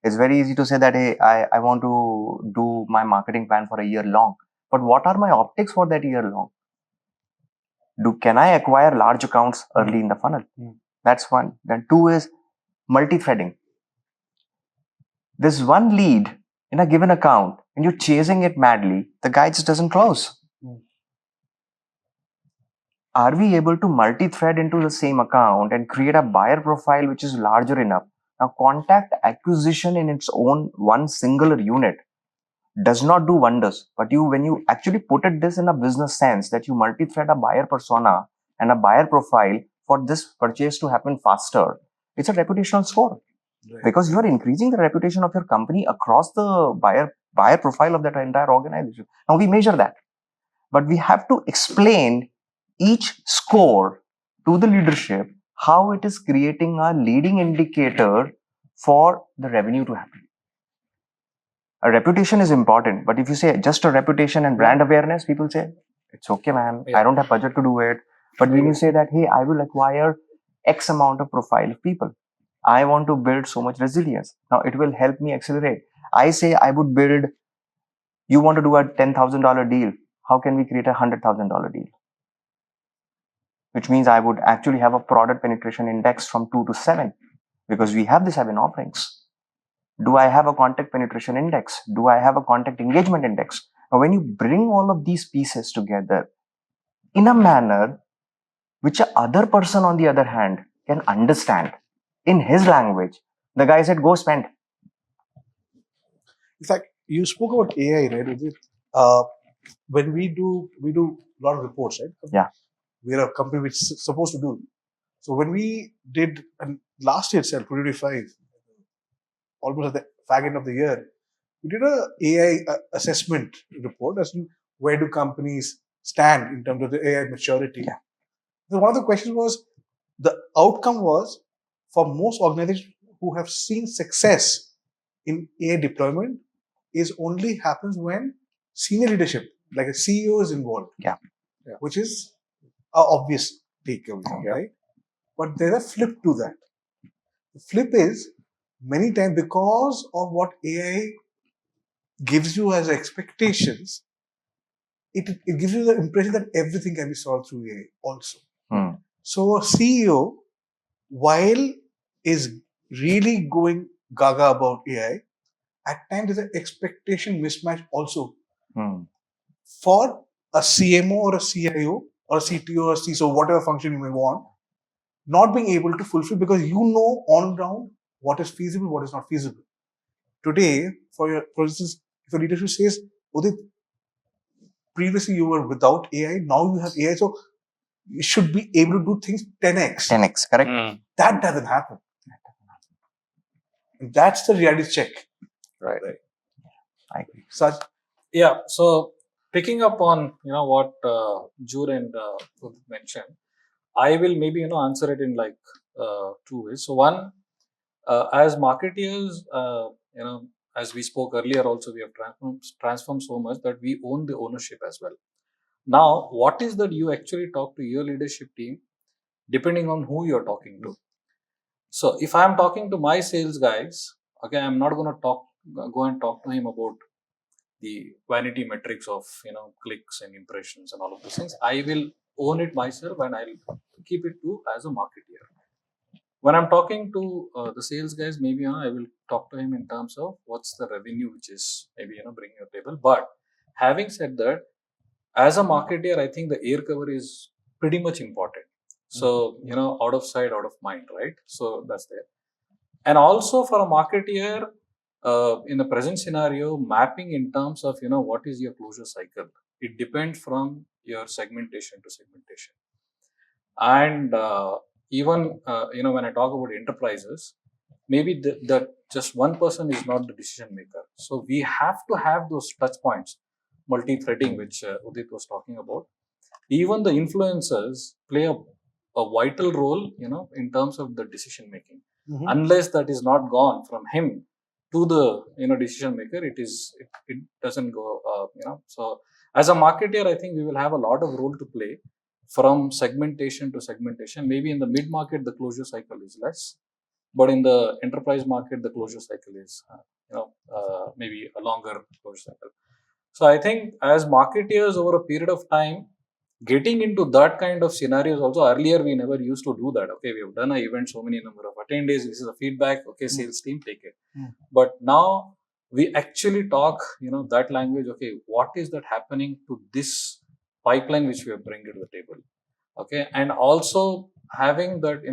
It's very easy to say that, hey, I want to do my marketing plan for a year long. But what are my optics for that year long? Can I acquire large accounts early in the funnel? That's one. Then two is multi-threading. There's one lead in a given account and you're chasing it madly, the guy just doesn't close. Are we able to multi-thread into the same account and create a buyer profile which is larger enough? Now, contact acquisition in its own one singular unit does not do wonders. But when you actually put this in a business sense, that you multi-thread a buyer persona and a buyer profile for this purchase to happen faster, it's a reputational score. Right. Because you are increasing the reputation of your company across the buyer profile of that entire organization. Now we measure that, but we have to explain each score to the leadership how it is creating a leading indicator for the revenue to happen. A reputation is important, but if you say just a reputation and brand awareness, people say, it's okay, man, I don't have budget to do it. But when you say that, hey, I will acquire X amount of profile of people, I want to build so much resilience. Now it will help me accelerate. I say I would build, you want to do a $10,000 deal. How can we create a $100,000 deal? Which means I would actually have a product penetration index from 2 to 7 because we have the 7 offerings. Do I have a contact penetration index? Do I have a contact engagement index? Now, when you bring all of these pieces together in a manner which a other person on the other hand can understand in his language, the guy said, go spend. In fact, you spoke about AI, right? When we do a lot of reports, right? Yeah. We're a company which is supposed to do So when we did last year itself, 2025, almost at the fag end of the year, we did a AI assessment report as to where do companies stand in terms of the AI maturity. Yeah. So one of the questions was, the outcome was, for most organizations who have seen success in AI deployment, is only happens when senior leadership, like a CEO, is involved. Yeah. Yeah. Which is an obvious takeaway, Yeah. right? But there's a flip to that. The flip is, many times, because of what AI gives you as expectations, it gives you the impression that everything can be solved through AI also. Hmm. So a CEO, while is really going gaga about AI, at times there's an expectation mismatch also Hmm. for a CMO or a CIO or a CTO or a CISO, whatever function you may want, not being able to fulfill, because you know on ground what is feasible, what is not feasible. Today, for instance, if a leadership says, Udit, previously you were without AI, now you have AI, so you should be able to do things 10x. 10x, correct? Mm. That doesn't happen. And that's the reality check. Right. I agree. Such Yeah. So picking up on what Jude and Udit mentioned, I will maybe answer it in like two ways. So one, as marketeers, as we spoke earlier, also we have transformed so much that we own the ownership as well. Now, what is that you actually talk to your leadership team, depending on who you're talking to. So if I'm talking to my sales guys, okay, I'm not going to go and talk to him about the vanity metrics of clicks and impressions and all of those things. I will own it myself and I'll keep it to as a marketeer. When I'm talking to the sales guys, maybe I will talk to him in terms of what's the revenue which is maybe bringing your table. But having said that, as a marketeer, I think the air cover is pretty much important. So out of sight, out of mind, right? So that's there. And also for a marketeer, in the present scenario, mapping in terms of what is your closure cycle. It depends from your segmentation to segmentation. And even when I talk about enterprises, maybe that just one person is not the decision maker. So we have to have those touch points, multi-threading, which Udit was talking about. Even the influencers play a vital role, in terms of the decision making. Unless that is not gone from him to the decision maker, it doesn't go. So as a marketer, I think we will have a lot of role to play from segmentation to segmentation. Maybe in the mid market, the closure cycle is less, but in the enterprise market, the closure cycle is maybe a longer closure cycle. So I think as marketeers over a period of time, getting into that kind of scenarios also, earlier we never used to do that. Okay, we have done an event, so many number of attendees, this is the feedback, okay, sales team, take it. But now we actually talk that language. Okay, what is that happening to this pipeline which we have bring to the table? Okay, and also having that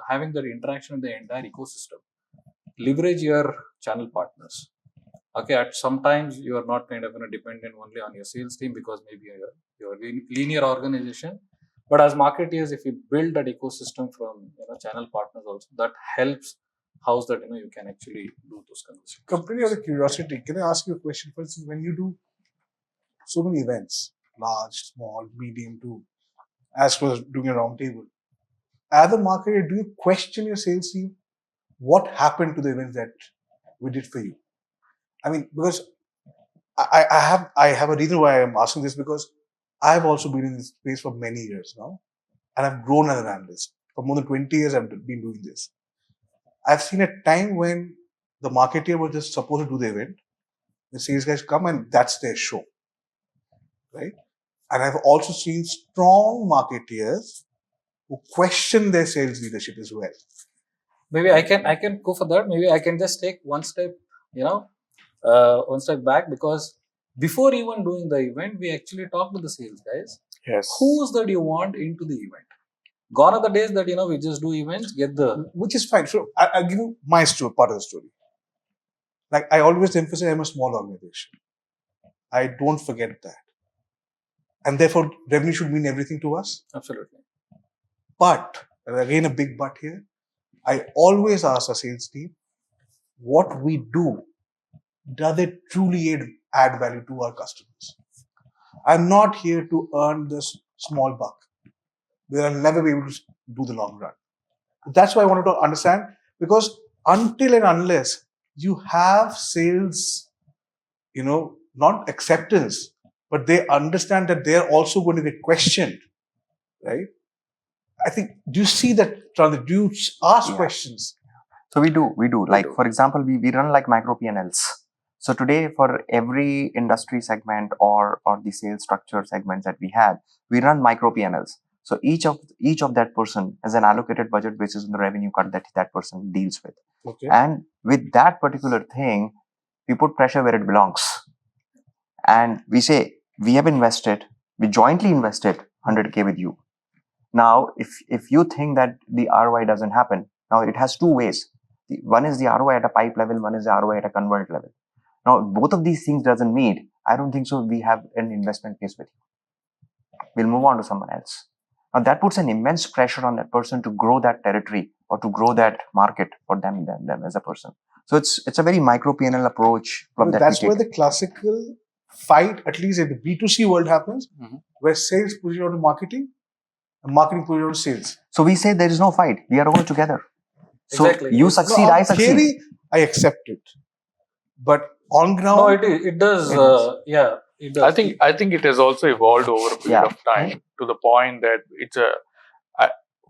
having that interaction with the entire ecosystem. Leverage your channel partners. Okay, at sometimes you are not kind of dependent only on your sales team, because maybe you're a linear organization. But as marketeers, if you build that ecosystem from channel partners also, that helps. How's that you can actually do those conversations. completely out of curiosity, can I ask you a question? For instance, when you do so many events, large, small, medium, to as well as doing a roundtable, as a marketer, do you question your sales team? What happened to the events that we did for you? I mean, because I have a reason why I'm asking this, because I've also been in this space for many years now, and I've grown as an analyst. For more than 20 years, I've been doing this. I've seen a time when the marketer was just supposed to do the event. The sales guys come and that's their show, right? And I've also seen strong marketeers who question their sales leadership as well. Maybe I can go for that. Maybe I can just take one step, one step back, because before even doing the event, we actually talk to the sales guys. Yes. Who's that you want into the event? Gone are the days that we just do events, get the Which is fine. So I'll give you my story, part of the story. Like I always emphasize, I'm a small organization. I don't forget that. And therefore, revenue should mean everything to us. absolutely. But and again a big but here, I always ask our sales team, what we do, does it truly add value to our customers? I'm not here to earn this small buck. I'll never be able to do the long run. That's why I wanted to understand, because until and unless you have sales, not acceptance, but they understand that they're also going to get questioned, right? I think, do you see that, do you ask questions? So we do. Like, for example, we run like micro P&Ls. So today, for every industry segment or the sales structure segments that we had, we run micro P&Ls. So each of that person has an allocated budget basis on the revenue cut that person deals with. Okay. And with that particular thing, we put pressure where it belongs. And we say, we jointly invested 100K with you. Now, if you think that the ROI doesn't happen, now it has two ways. One is the ROI at a pipe level, one is the ROI at a convert level. Now, both of these things doesn't meet. I don't think so. We have an investment case with you. We'll move on to someone else. Now, that puts an immense pressure on that person to grow that territory or to grow that market for them as a person. So it's a very micro P&L approach. That's where the classical fight, at least in the B2C world, happens, where sales pushes on to marketing and marketing pushes on to sales. So we say there is no fight. We are all together. Exactly. So you succeed, I succeed. Theory, I accept it. But on ground... No, it does. Yeah, it does. I think it has also evolved over a period of time to the point that it's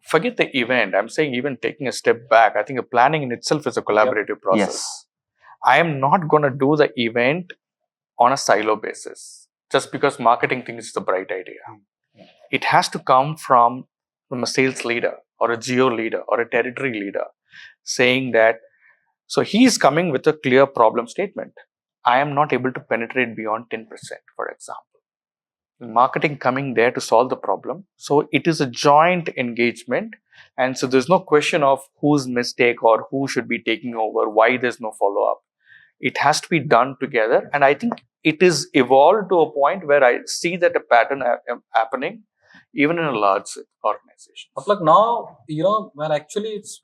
forget the event. I'm saying even taking a step back, I think planning in itself is a collaborative process. Yes. I am not going to do the event on a silo basis just because marketing thinks it's a bright idea. It has to come from a sales leader or a geo leader or a territory leader saying that, so he is coming with a clear problem statement. I am not able to penetrate beyond 10%, for example. Marketing coming there to solve the problem. So it is a joint engagement. And so there's no question of whose mistake or who should be taking over, why there's no follow-up. It has to be done together. And I think it is evolved to a point where I see that a pattern happening even in a large organization. But like now,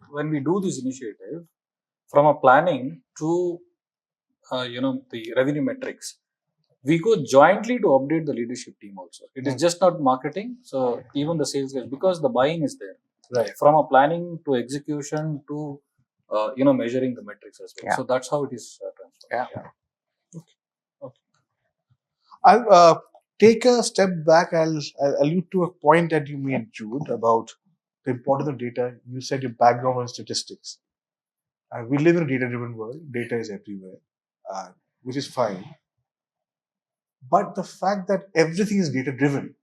when we do this initiative, from a planning to, the revenue metrics, we go jointly to update the leadership team also. It is just not marketing. So even the sales guys, because the buying is there. Right. From a planning to execution to, measuring the metrics as well. Yeah. So that's how it is transformed. Yeah. Okay. I'll take a step back. I'll allude to a point that you made, Jude, about the importance of data. You said your background was statistics. We live in a data-driven world. Data is everywhere, which is fine. But the fact that everything is data-driven,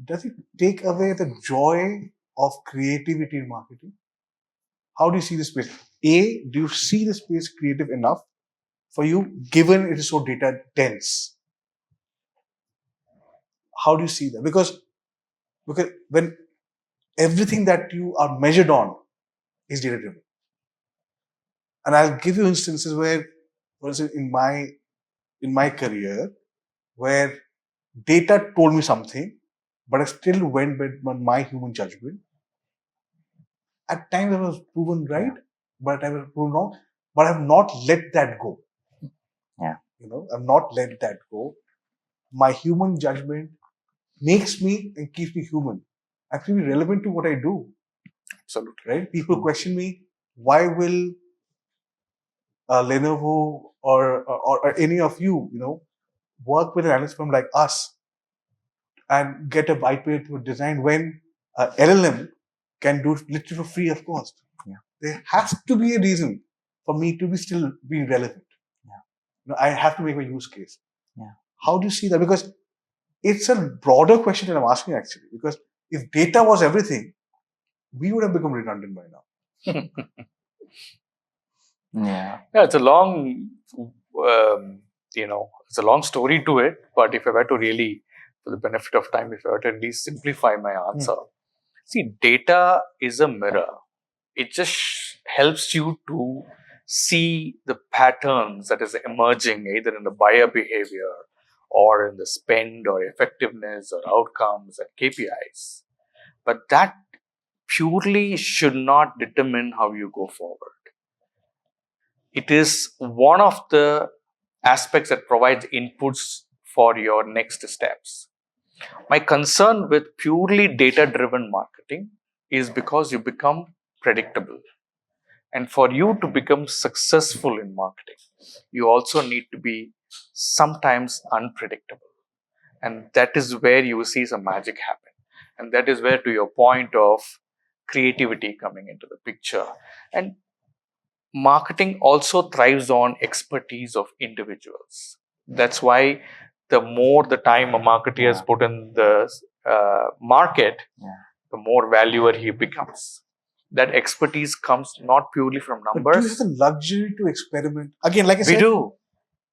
does it take away the joy of creativity in marketing? How do you see the space? A, do you see the space creative enough for you, given it is so data dense? How do you see that? Because when everything that you are measured on is data-driven. And I'll give you instances where, for instance, in my career, where data told me something, but I still went with my human judgment. At times I was proven right, but I was proven wrong. But I've not let that go. Yeah. I've not let that go. My human judgment makes me and keeps me human. I feel relevant to what I do. Absolutely. Right? People question me, why will Lenovo or any of you, work with an analyst firm like us and get a white paper design when LLM can do literally for free of cost. Yeah. There has to be a reason for me to still be relevant. Yeah. I have to make my use case. Yeah. How do you see that? Because it's a broader question that I'm asking actually. Because if data was everything, we would have become redundant by now. Yeah. Yeah, it's a long, it's a long story to it. But if I were to really, for the benefit of time, if I were to at least simplify my answer, see, data is a mirror. It just helps you to see the patterns that is emerging either in the buyer behavior or in the spend or effectiveness or outcomes and KPIs. But that purely should not determine how you go forward. It is one of the aspects that provides inputs for your next steps. My concern with purely data-driven marketing is because you become predictable. And for you to become successful in marketing, you also need to be sometimes unpredictable. And that is where you will see some magic happen. And that is where, to your point of creativity coming into the picture. And marketing also thrives on expertise of individuals. That's why the more the time a marketer has put in the market, the more valuer he becomes. That expertise comes not purely from But numbers. do you have the luxury to experiment? Again, like I We said, do.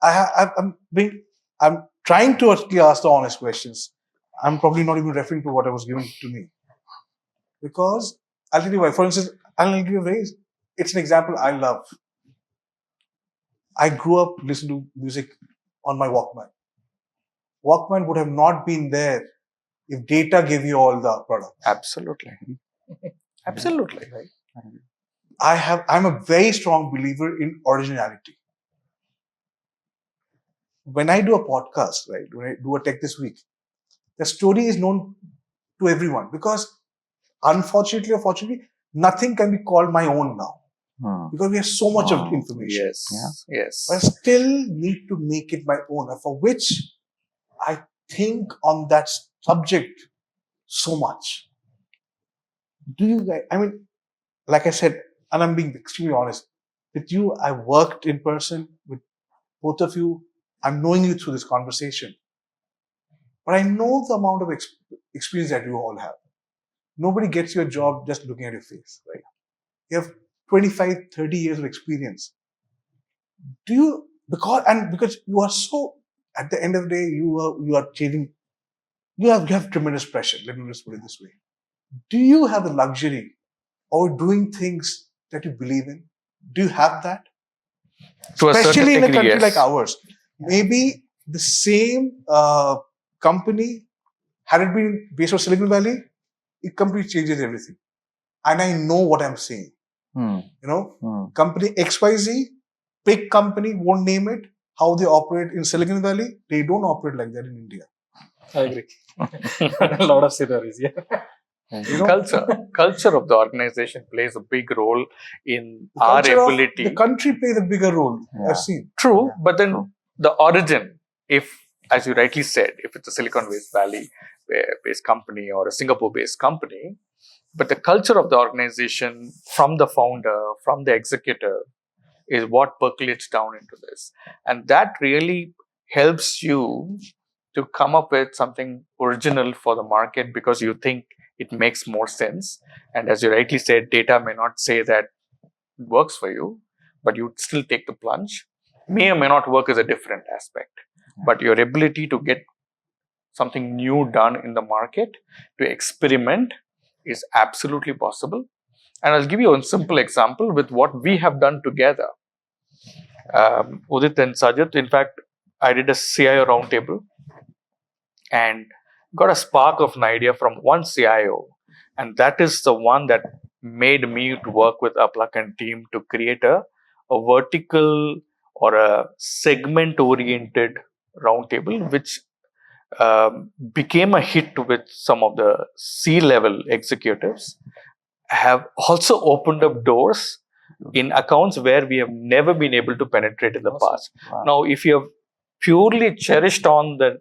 I'm trying to actually ask the honest questions. I'm probably not even referring to what I was given to me. Because I'll tell you why. For instance, I'll give you a raise. It's an example I love. I grew up listening to music on my Walkman. Walkman would have not been there if data gave you all the products. Absolutely. Absolutely. Right? I'm a very strong believer in originality. When I do a podcast, right, when I do a Tech This Week, the story is known to everyone because unfortunately or fortunately, nothing can be called my own now because we have so much of information. Yes. Yes. But I still need to make it my own, for which I think on that subject so much. Do you guys, I mean, like I said, and I'm being extremely honest, with you, I worked in person with both of you. I'm knowing you through this conversation. But I know the amount of experience that you all have. Nobody gets your job just looking at your face, right? You have 25, 30 years of experience. Do you, because you are so, at the end of the day, you are changing, you have tremendous pressure. Let me just put it this way. Do you have the luxury of doing things that you believe in? Do you have that? To Especially in a country yes. like ours. Maybe the same company, had it been based on Silicon Valley, it completely changes everything. And I know what I'm saying. You know, company XYZ, big company, won't name it, how they operate in Silicon Valley, they don't operate like that in India. I agree. A lot of scenarios, yeah. You know, culture of the organization plays a big role in our ability. The country plays a bigger role. I've seen. True, but then the origin, if, as you rightly said, if it's a Silicon Valley based company or a Singapore based company, but the culture of the organization from the founder, from the executive, is what percolates down into this. And that really helps you to come up with something original for the market because you think it makes more sense. And as you rightly said, data may not say that it works for you, but you still take the plunge. May or may not work is a different aspect. But your ability to get something new done in the market, to experiment, is absolutely possible. And I'll give you a simple example with what we have done together. Udit and Sajid, in fact, I did a CIO roundtable and got a spark of an idea from one CIO. And that is the one that made me to work with Aplak and team to create a vertical or a segment-oriented roundtable, which became a hit with some of the C-level executives, have also opened up doors in accounts where we have never been able to penetrate in the past. Now, if you have purely cherished on the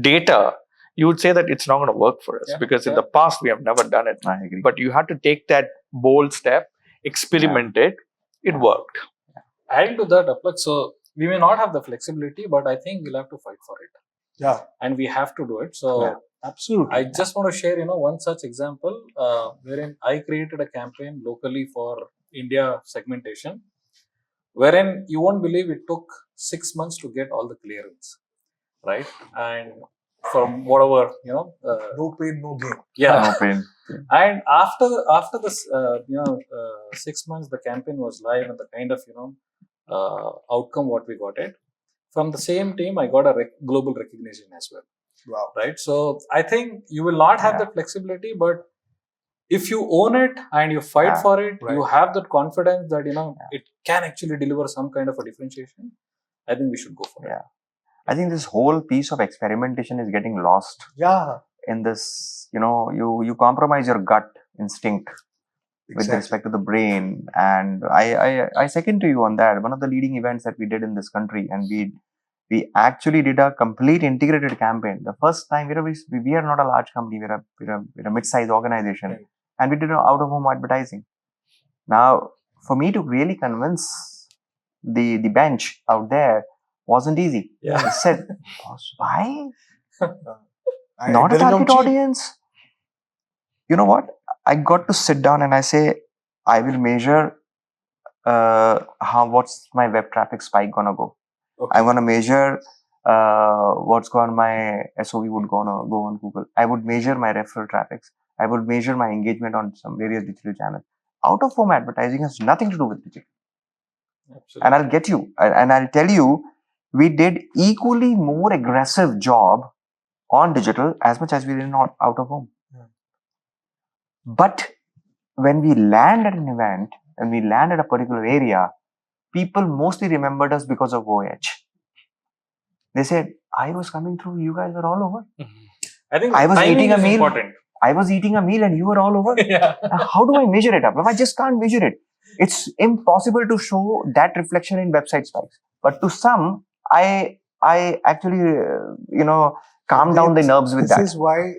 data, you would say that it's not going to work for us because in the past we have never done it. I agree. But you had to take that bold step, experiment it, it worked. Adding to that, Aplak, so we may not have the flexibility, but I think we'll have to fight for it. Yeah. And we have to do it. So absolutely. I just want to share, one such example wherein I created a campaign locally for India segmentation, wherein you won't believe it took 6 months to get all the clearance, right? And from whatever, no pain, no gain. Yeah. No pain. And after this, 6 months, the campaign was live and the kind of, outcome what we got it. From the same team, I got a global recognition as well. Wow. Right. So I think you will not have the flexibility, but if you own it and you fight Yeah, for it, right. you have that confidence that it can actually deliver some kind of a differentiation. I think we should go for it. Yeah. I think this whole piece of experimentation is getting lost Yeah, in this. You compromise your gut instinct with exactly. respect to the brain, and I second to you on that. One of the leading events that we did in this country, and we actually did a complete integrated campaign. The first time, we are not a large company, we're a mid-sized organization, Right. and we did out-of-home advertising. Now, for me to really convince the bench out there wasn't easy. Yeah. I said, "Boss, why? I- Not a it doesn't come target cheap. audience." You know what? I got to sit down and I say, I will measure what's my web traffic spike gonna go. Okay. I want to measure what's going my SOV would go on Google. I would measure my referral traffics. I would measure my engagement on some various digital channels. Out of home advertising has nothing to do with digital. Absolutely. And I'll get you, and I'll tell you, we did equally more aggressive job on digital as much as we did on out of home. Yeah. But when we land at an event and we land at a particular area, people mostly remembered us because of OH. They said, I was coming through, you guys were all over. I think I was timing eating a is meal. important. I was eating a meal and you were all over. Yeah. How do I measure it up? I just can't measure it. It's impossible to show that reflection in website spikes. But to some, I actually, calm down the nerves with that. This is why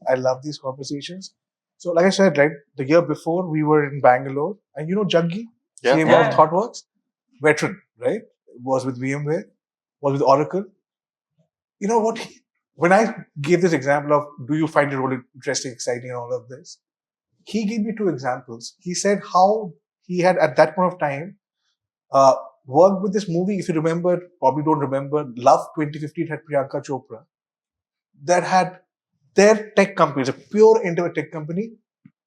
I love these conversations. So, like I said, right, the year before we were in Bangalore, and JudeAmalore, Yeah. CMO Yeah. of ThoughtWorks, veteran, right, was with VMware, was with Oracle. You know what? When I gave this example of, do you find it really interesting, exciting, and all of this, he gave me two examples. He said how he had at that point of time worked with this movie. If you remember, probably don't remember, Love 2015 had Priyanka Chopra. That had their tech company, it's a pure internet tech company,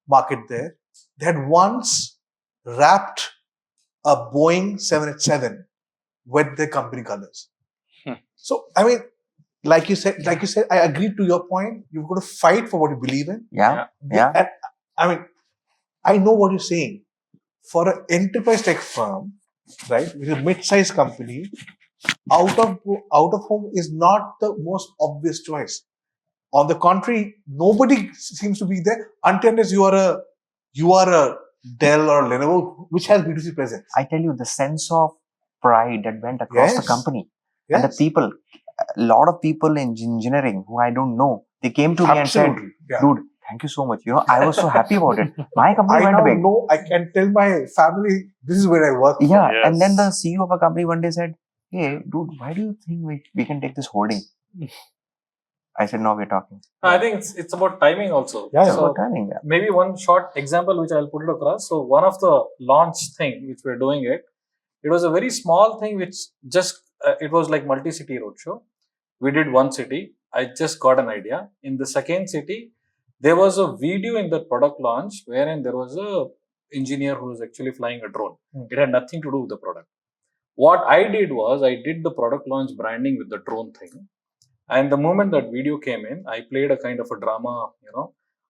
market there. They had once wrapped a Boeing 787 with their company colors. So, I mean, like you said, I agree to your point. You've got to fight for what you believe in. Yeah. And, I mean, I know what you're saying. For an enterprise tech firm, right, which is a mid-sized company, out of home is not the most obvious choice. On the contrary, nobody seems to be there unless you are a Dell or Lenovo, which has B2C presence. I tell you, the sense of pride that went across the Yes. company. Yes. And the people, a lot of people in engineering who I don't know, they came to me and said, Absolutely. Yeah. dude, thank you so much. I was so happy about it. My company I went now big. know I can tell my family this is where I work. for. Yeah. Yes. And then the CEO of a company one day said, hey, dude, why do you think we can take this holding? I said, no, we're talking. I think it's about timing also. Yeah, yeah. It's So about timing. Yeah. maybe one short example which I'll put it across. So one of the launch thing which we're doing it was a very small thing which just it was like multi-city roadshow. We did one city. I just got an idea. In the second city, there was a video in the product launch wherein there was a engineer who was actually flying a drone. It had nothing to do with the product. What I did was I did the product launch branding with the drone thing. And the moment that video came in, I played a kind of a drama,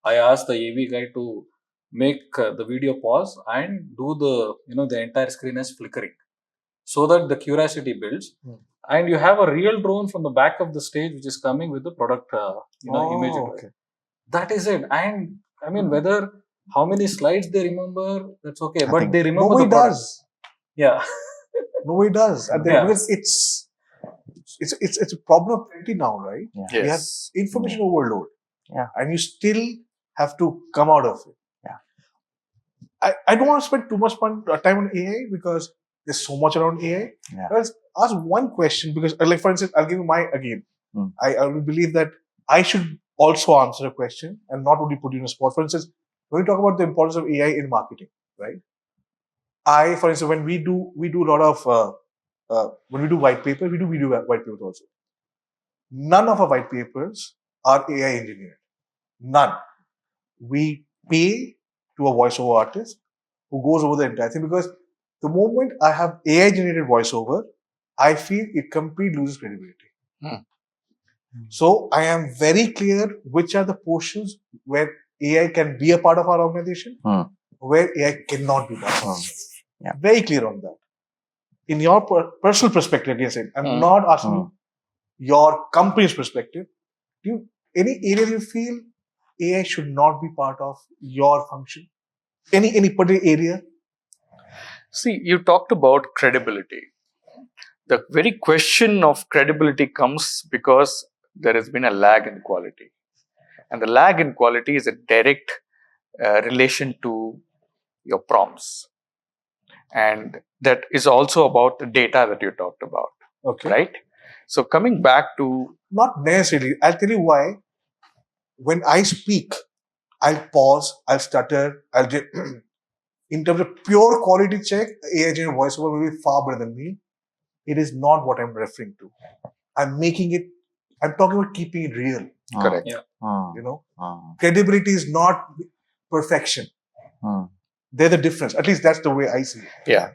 I asked the AV guy to make the video pause and do the entire screen as flickering so that the curiosity builds. And you have a real drone from the back of the stage, which is coming with the product, image. Okay. That is it. And I mean, whether how many slides they remember, that's okay. But Nothing. they remember Nobody the product. does. Yeah. Nobody does. And Yeah. because it's a problem of plenty now, right? Yeah. We have Yes. information overload. Yeah. And you still have to come out of it. Yeah. I don't want to spend too much time on AI because there's so much around AI. Yeah. Let's ask one question because, like, for instance, I'll give you mine again. I will believe that I should also answer a question and not only put you in a spot. For instance, when we talk about the importance of AI in marketing, right? For instance, when we do a lot of when we do white paper, we do video white papers also. None of our white papers are AI engineered. None. We pay to a voiceover artist who goes over the entire thing because the moment I have AI generated voiceover, I feel it completely loses credibility. So I am very clear which are the portions where AI can be a part of our organization, where AI cannot be part of our organization. Very clear on that. In your personal perspective, yes, I'm not asking your company's perspective. Any area you feel AI should not be part of your function? Any particular area? See, you talked about credibility. The very question of credibility comes because there has been a lag in quality. And the lag in quality is a direct relation to your prompts. And that is also about the data that you talked about. Okay. Right? So coming back to... Not necessarily. I'll tell you why. When I speak, I'll pause, I'll stutter, I'll just... In terms of pure quality check, AI generated voiceover will be far better than me. It is not what I'm referring to. I'm talking about keeping it real. Correct. Yeah. Credibility is not perfection. They're the difference. At least that's the way I see it.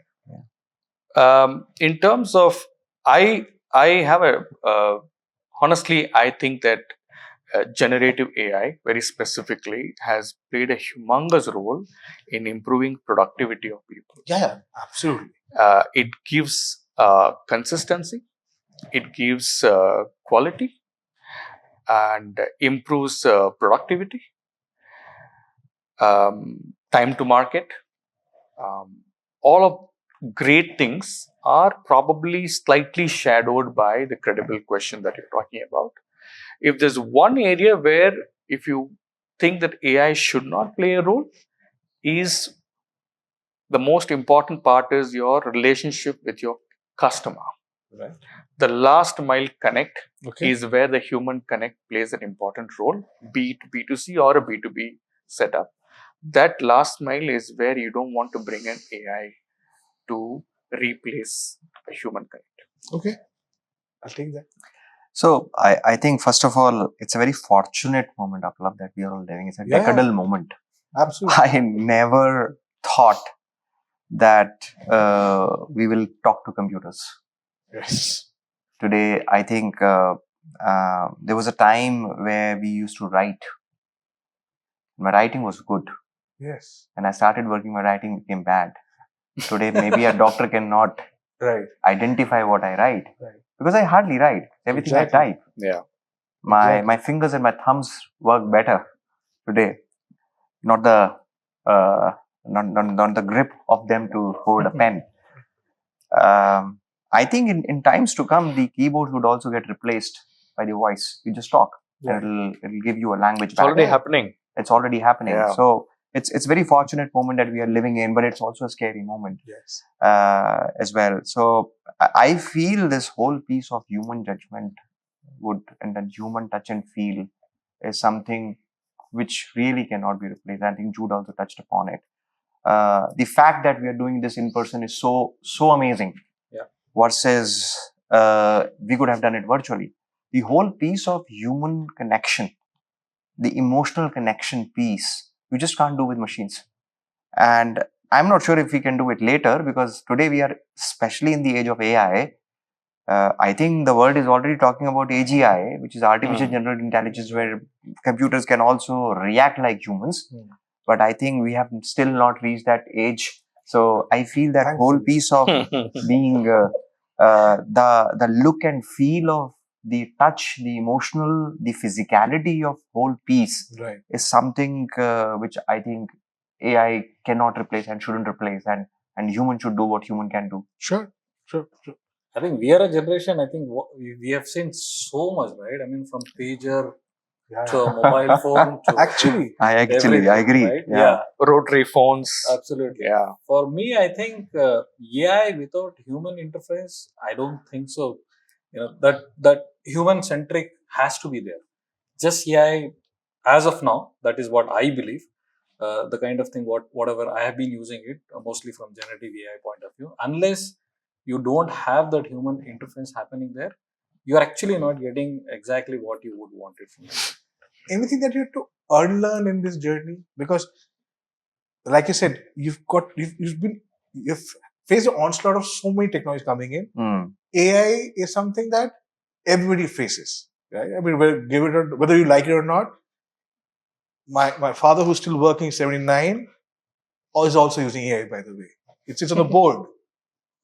Yeah. In terms of, I have honestly, I think that generative AI, very specifically, has played a humongous role in improving productivity of people. Yeah, absolutely. It gives consistency, it gives quality, and improves productivity, time to market. All of great things are probably slightly shadowed by the credible question that you're talking about. If there's one area where, if you think that AI should not play a role, is the most important part is your relationship with your customer. Right. The last mile connect Okay. is where the human connect plays an important role, be it B2C or a B2B setup. That last mile is where you don't want to bring an AI to replace a human connect. Okay. I'll take that. So I think, first of all, it's a very fortunate moment, Aplab, that we are all living. It's a decadal moment. Absolutely. I never thought that we will talk to computers. Yes. Today, I think there was a time where we used to write. My writing was good. Yes. And I started working, my writing became bad. Today, maybe a doctor cannot identify what I write. Right. Because I hardly write. Everything I type. Yeah. My fingers and my thumbs work better today. Not the not the grip of them to hold a pen. I think in times to come, the keyboard would also get replaced by the voice. You just talk, and it'll give you a language back. It's already happening. It's already happening. Yeah. So it's very fortunate moment that we are living in, but it's also a scary moment. Yes. As well. So I feel this whole piece of human judgment and that human touch and feel is something which really cannot be replaced. I think Jude also touched upon it. The fact that we are doing this in person is so amazing. Yeah. Versus we could have done it virtually. The whole piece of human connection, the emotional connection piece, you just can't do with machines. And I'm not sure if we can do it later, because today we are, especially in the age of AI, I think the world is already talking about AGI, which is artificial general intelligence, where computers can also react like humans. But I think we have still not reached that age. So I feel that whole piece of being the look and feel of the touch, the emotional, the physicality of whole piece is something which I think AI cannot replace and shouldn't replace, and human should do what human can do. Sure. I think we are a generation, I think we have seen so much, right? I mean, from pager to a mobile phone to I agree. Right? Yeah. Rotary phones. Absolutely. Yeah. For me, I think AI without human interface, I don't think so. That human centric has to be there. Just AI, as of now, that is what I believe. The kind of thing whatever I have been using it mostly from generative AI point of view. Unless you don't have that human interface happening there, you are actually not getting exactly what you would want it from. Anything that you have to unlearn in this journey, because, like you said, you've faced the onslaught of so many technologies coming in. AI is something that everybody faces, right? I mean, whether you like it or not, My father, who's still working, 79, is also using AI, by the way. It sits on the board.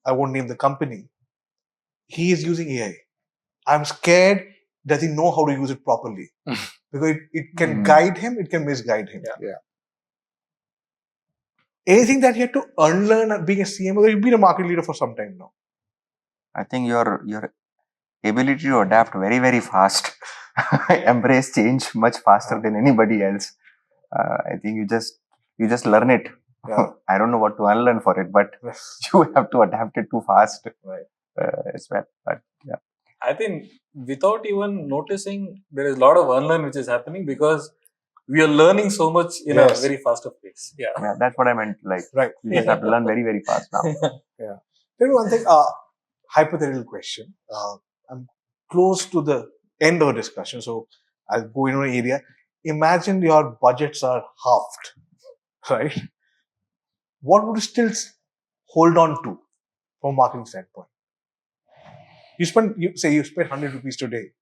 I won't name the company. He is using AI. I'm scared, does he know how to use it properly? Because it can guide him, it can misguide him. Yeah. Anything that he had to unlearn being a CMO, you've been a market leader for some time now. I think your ability to adapt very, very fast, embrace change much faster than anybody else. I think you just learn it. Yeah. I don't know what to unlearn for it, but you have to adapt it too fast as well. But yeah, I think without even noticing, there is a lot of unlearn which is happening because we are learning so much in a Yes. very faster pace. Yeah. yeah, that's what I meant. Like, Right. you just have to learn very, very fast now. Tell me one thing, hypothetical question. I'm close to the end of the discussion, so I'll go into an area. Imagine your budgets are halved, right? What would you still hold on to from a marketing standpoint? You spend 100 rupees today.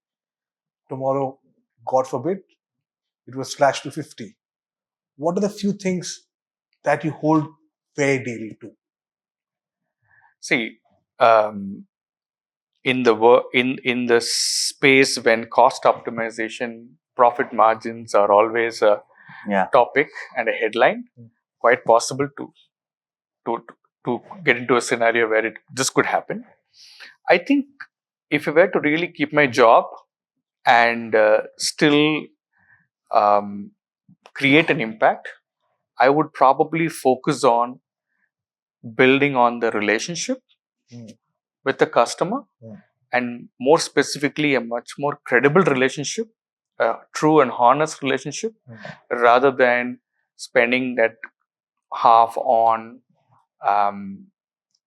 Tomorrow, God forbid, it was slashed to 50. What are the few things that you hold very dearly to? See, in the space when cost optimization, profit margins are always a Yeah. topic and a headline, quite possible to get into a scenario where this could happen. I think if I were to really keep my job and still create an impact, I would probably focus on building on the relationship with the customer, and more specifically, a much more credible relationship, a true and honest relationship, rather than spending that half on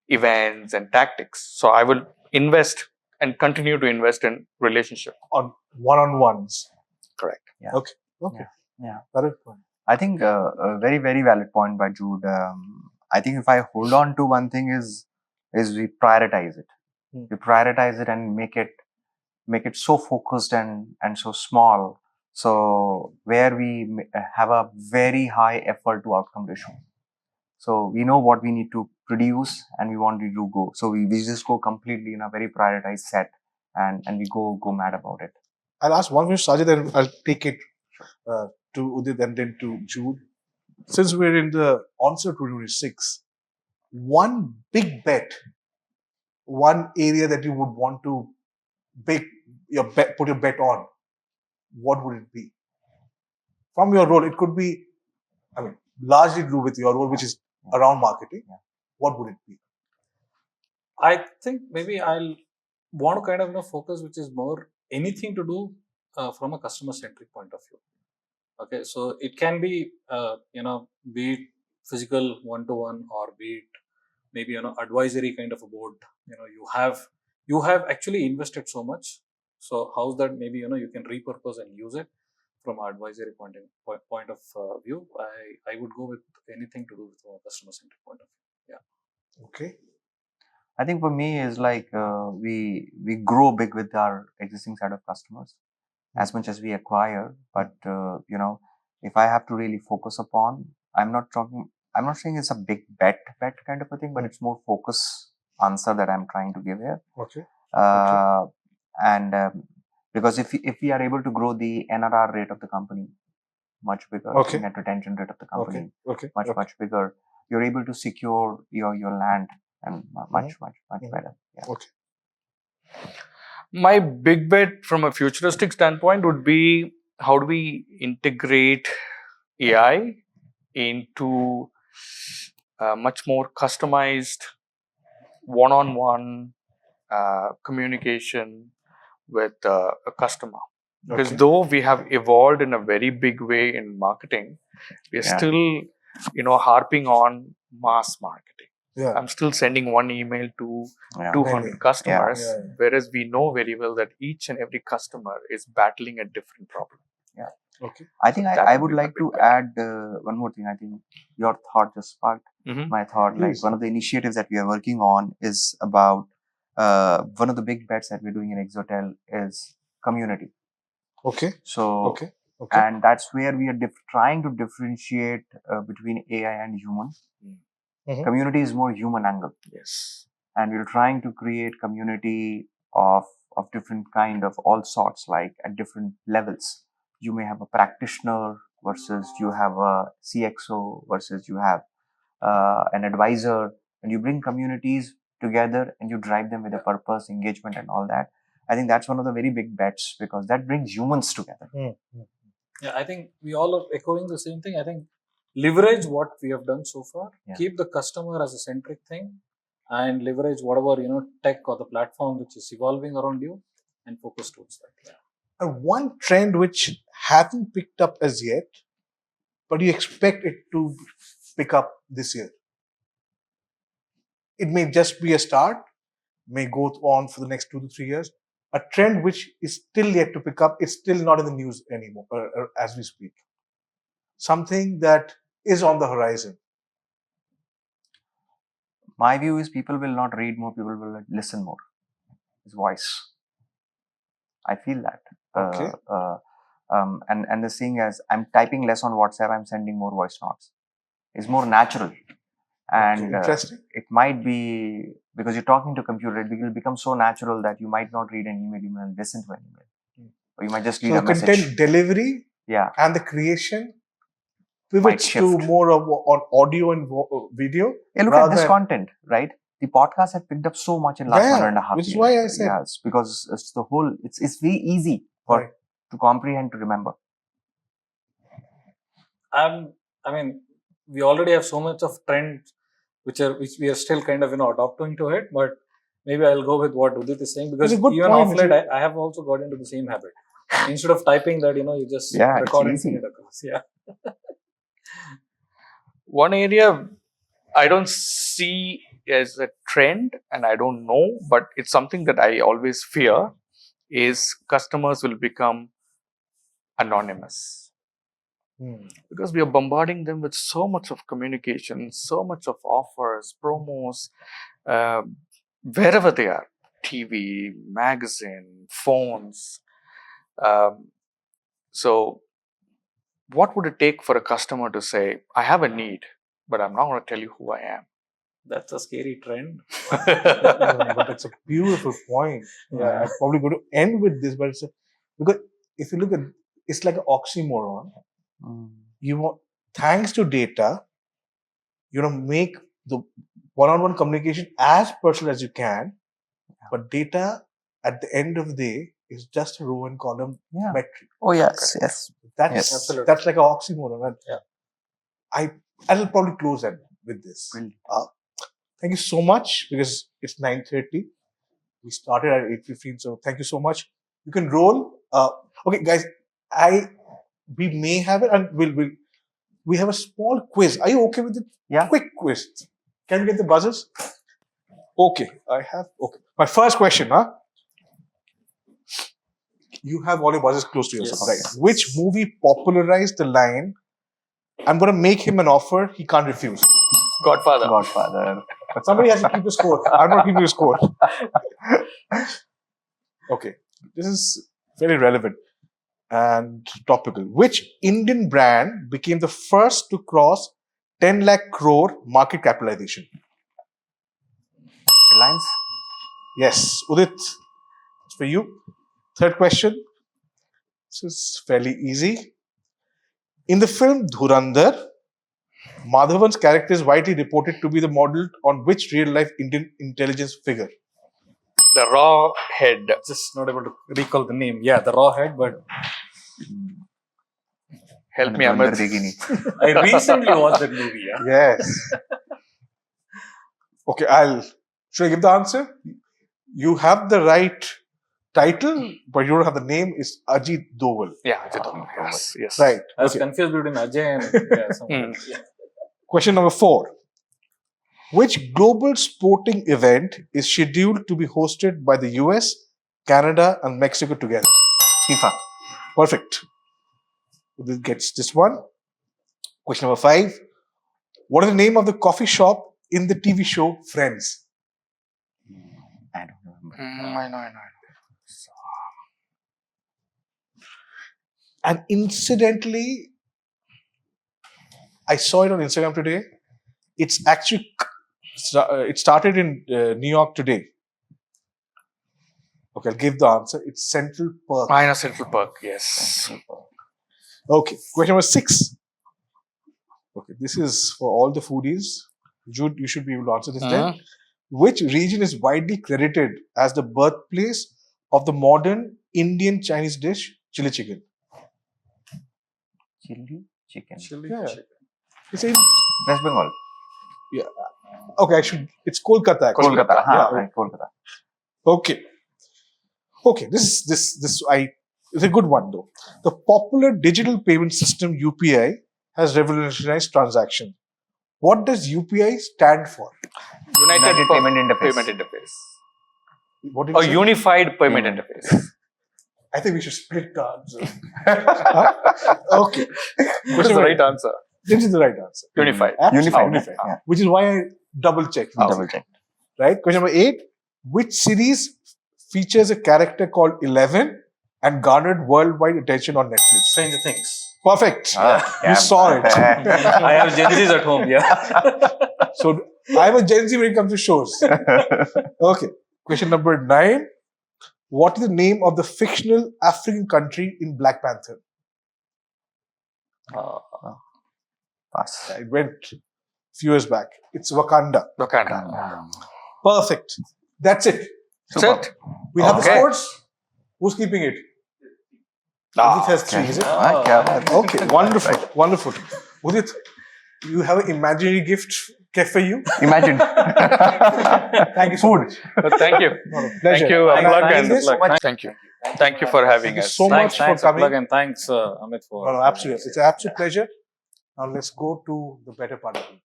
events and tactics. So I will invest and continue to invest in relationship. On one-on-ones. Correct. Yeah. Okay. Yeah. Valid point. I think a very, very valid point by Jude. I think if I hold on to one thing is we prioritize it. We prioritize it and make it so focused and so small. So where we have a very high effort to outcome ratio. So we know what we need to produce and we want to go. So we just go completely in a very prioritized set and we go mad about it. I'll ask one question, Sajid, and I'll take it to Udit and then to Jude. Since we're in the onset of 2026, one big bet, one area that you would want to put your bet on, what would it be? From your role, it could be, largely to do with your role, which is around marketing. What would it be? I think maybe I'll want to kind of focus, which is more anything to do from a customer centric point of view. Okay, so it can be be it physical one-to-one, or be it maybe advisory kind of a board. You have actually invested so much. So how's that maybe you can repurpose and use it from an advisory point of view. I would go with anything to do with a customer centric point of view. Yeah. Okay. I think for me is like we grow big with our existing set of customers as much as we acquire. But if I have to really focus upon, I'm not saying it's a big bet kind of a thing, but it's more focus answer that I'm trying to give here. Okay. And because if we are able to grow the NRR rate of the company much bigger, net retention rate of the company much bigger, you're able to secure your land and much better. Yeah. Okay. My big bet from a futuristic standpoint would be, how do we integrate AI into much more customized one-on-one communication with a customer. Because though we have evolved in a very big way in marketing, we are still, harping on mass marketing. Yeah. I'm still sending one email to 200 customers, whereas we know very well that each and every customer is battling a different problem. Yeah. Okay. I think I would like to add one more thing. I think your thought just sparked my thought. Like, one of the initiatives that we are working on is about one of the big bets that we're doing in 𝐓𝐞𝐚𝐥 is community. Okay. So Okay. And that's where we are trying to differentiate between AI and human. Mhm. Community is more human angle, Yes. and we're trying to create community of different kind of all sorts, like at different levels. You may have a practitioner versus you have a CXO versus you have an advisor, and you bring communities together and you drive them with a purpose, engagement, and all that. I think that's one of the very big bets, because that brings humans together. Yeah, I think we all are echoing the same thing. I think leverage what we have done so far, Yeah. keep the customer as a centric thing, and leverage whatever tech or the platform which is evolving around you, and focus towards that. Yeah. And one trend which hasn't picked up as yet, but you expect it to pick up this year. It may just be a start, may go on for the next 2 to 3 years. A trend which is still yet to pick up, it's still not in the news anymore as we speak. Something that is on the horizon. My view is people will not read more, people will listen more. His voice. I feel that. Okay. And the thing is, I'm typing less on WhatsApp, I'm sending more voice notes. It's more natural. And Okay, interesting. it might be because you're talking to a computer, it will become so natural that you might not read an email, you might listen to an email. Or you might just read So a the content message. delivery Yeah. and the creation Might pivots shift. to more of on audio and video. Yeah, look at this content, right? The podcast had picked up so much in last 1.5 which years. is why I said. Yes, because it's the whole, it's very easy for to comprehend, to remember. I mean, we already have so much of trends which we are still kind of adopting to it, but maybe I'll go with what Udit is saying, because It's a good even point, off late I have also got into the same habit. Instead of typing that, you just record and send it across. Yeah. One area I don't see as a trend, and I don't know, but it's something that I always fear, is customers will become anonymous. Because we are bombarding them with so much of communication, so much of offers, promos, wherever they are, TV, magazine, phones. So what would it take for a customer to say, I have a need, but I'm not going to tell you who I am? That's a scary trend. But it's a beautiful point. Yeah. I'm probably going to end with this, but because if you look at, it's like an oxymoron. Thanks to data, make the one-on-one communication as personal as you can, but data at the end of the day is just a row and column metric. Oh yes, yes. That's like an oxymoron. Yeah. I'll probably close that with this. Thank you so much, because it's 9:30. We started at 8:15, so thank you so much. You can roll. Okay, guys, we may have it, and we have a small quiz. Are you okay with it? Yeah. Quick quiz. Can we get the buzzers? Okay, okay. My first question, You have all your buzzers close to yourself, right? Which movie popularized the line, I'm going to make him an offer he can't refuse? Godfather. Somebody has to keep the score. I'm not keeping the score. Okay, this is very relevant and topical. Which Indian brand became the first to cross 10 lakh crore market capitalization? Reliance? Yes. Udit, it's for you. Third question. This is fairly easy. In the film Dhurandhar, Madhavan's character is widely reported to be the model on which real-life Indian intelligence figure? The raw head. Just not able to recall the name. Yeah, the raw head, but help me, Amit. I recently watched that movie. Yeah. Yes. Okay, should I give the answer? You have the right title, but you don't have the name. It's Ajit Doval. Yeah, Ajit Doval. Yes. Right. I was confused between Ajay and Question number 4. Which global sporting event is scheduled to be hosted by the US, Canada, and Mexico together? FIFA. Perfect. This gets this one. Question number 5. What is the name of the coffee shop in the TV show Friends? I don't remember. I know. And incidentally, I saw it on Instagram today. It's actually, it started in New York today. Okay, I'll give the answer. It's Central Perk. Minus Central Perk, yes. Okay, question number 6. Okay, this is for all the foodies. Jude, you should be able to answer this then. Which region is widely credited as the birthplace of the modern Indian Chinese dish, chili chicken? Chili chicken. Yeah. It's in, West Bengal. okay, it's Kolkata. Actually. Kolkata. Yeah. Right, Kolkata. Okay. Okay, this it's a good one though. The popular digital payment system UPI has revolutionized transaction. What does UPI stand for? United Payment Interface. Payment Interface. What did Or you say? Unified Payment Interface. I think we should split the answer. Okay. What is the right answer? This is the right answer. Unified. Absolutely. Unified. Yeah. Which is why I double checked. Double check. Right? Question number 8. Which series features a character called 11 and garnered worldwide attention on Netflix? Stranger Things. Perfect. Yeah. You saw it. I have Gen Zs at home, yeah. So I'm a Gen Z when it comes to shows. Okay. Question number 9. What is the name of the fictional African country in Black Panther? Pass. It went a few years back. It's Wakanda. Wakanda. Perfect. That's it. That's it. We have the Okay. scores. Who's keeping it? Udit has 3, is it? Okay, wonderful, wonderful. Udit, you have an imaginary gift kept for you. Imagine. Thank you so much. Thank you. Pleasure. Thank you, And Aplug, thank and you so much. thank you. Thank you for having Thank you us. so much for Thanks, coming. Aplug, and thanks, Amit, for. No, absolutely. It's an absolute pleasure. Now let's go to the better part of it.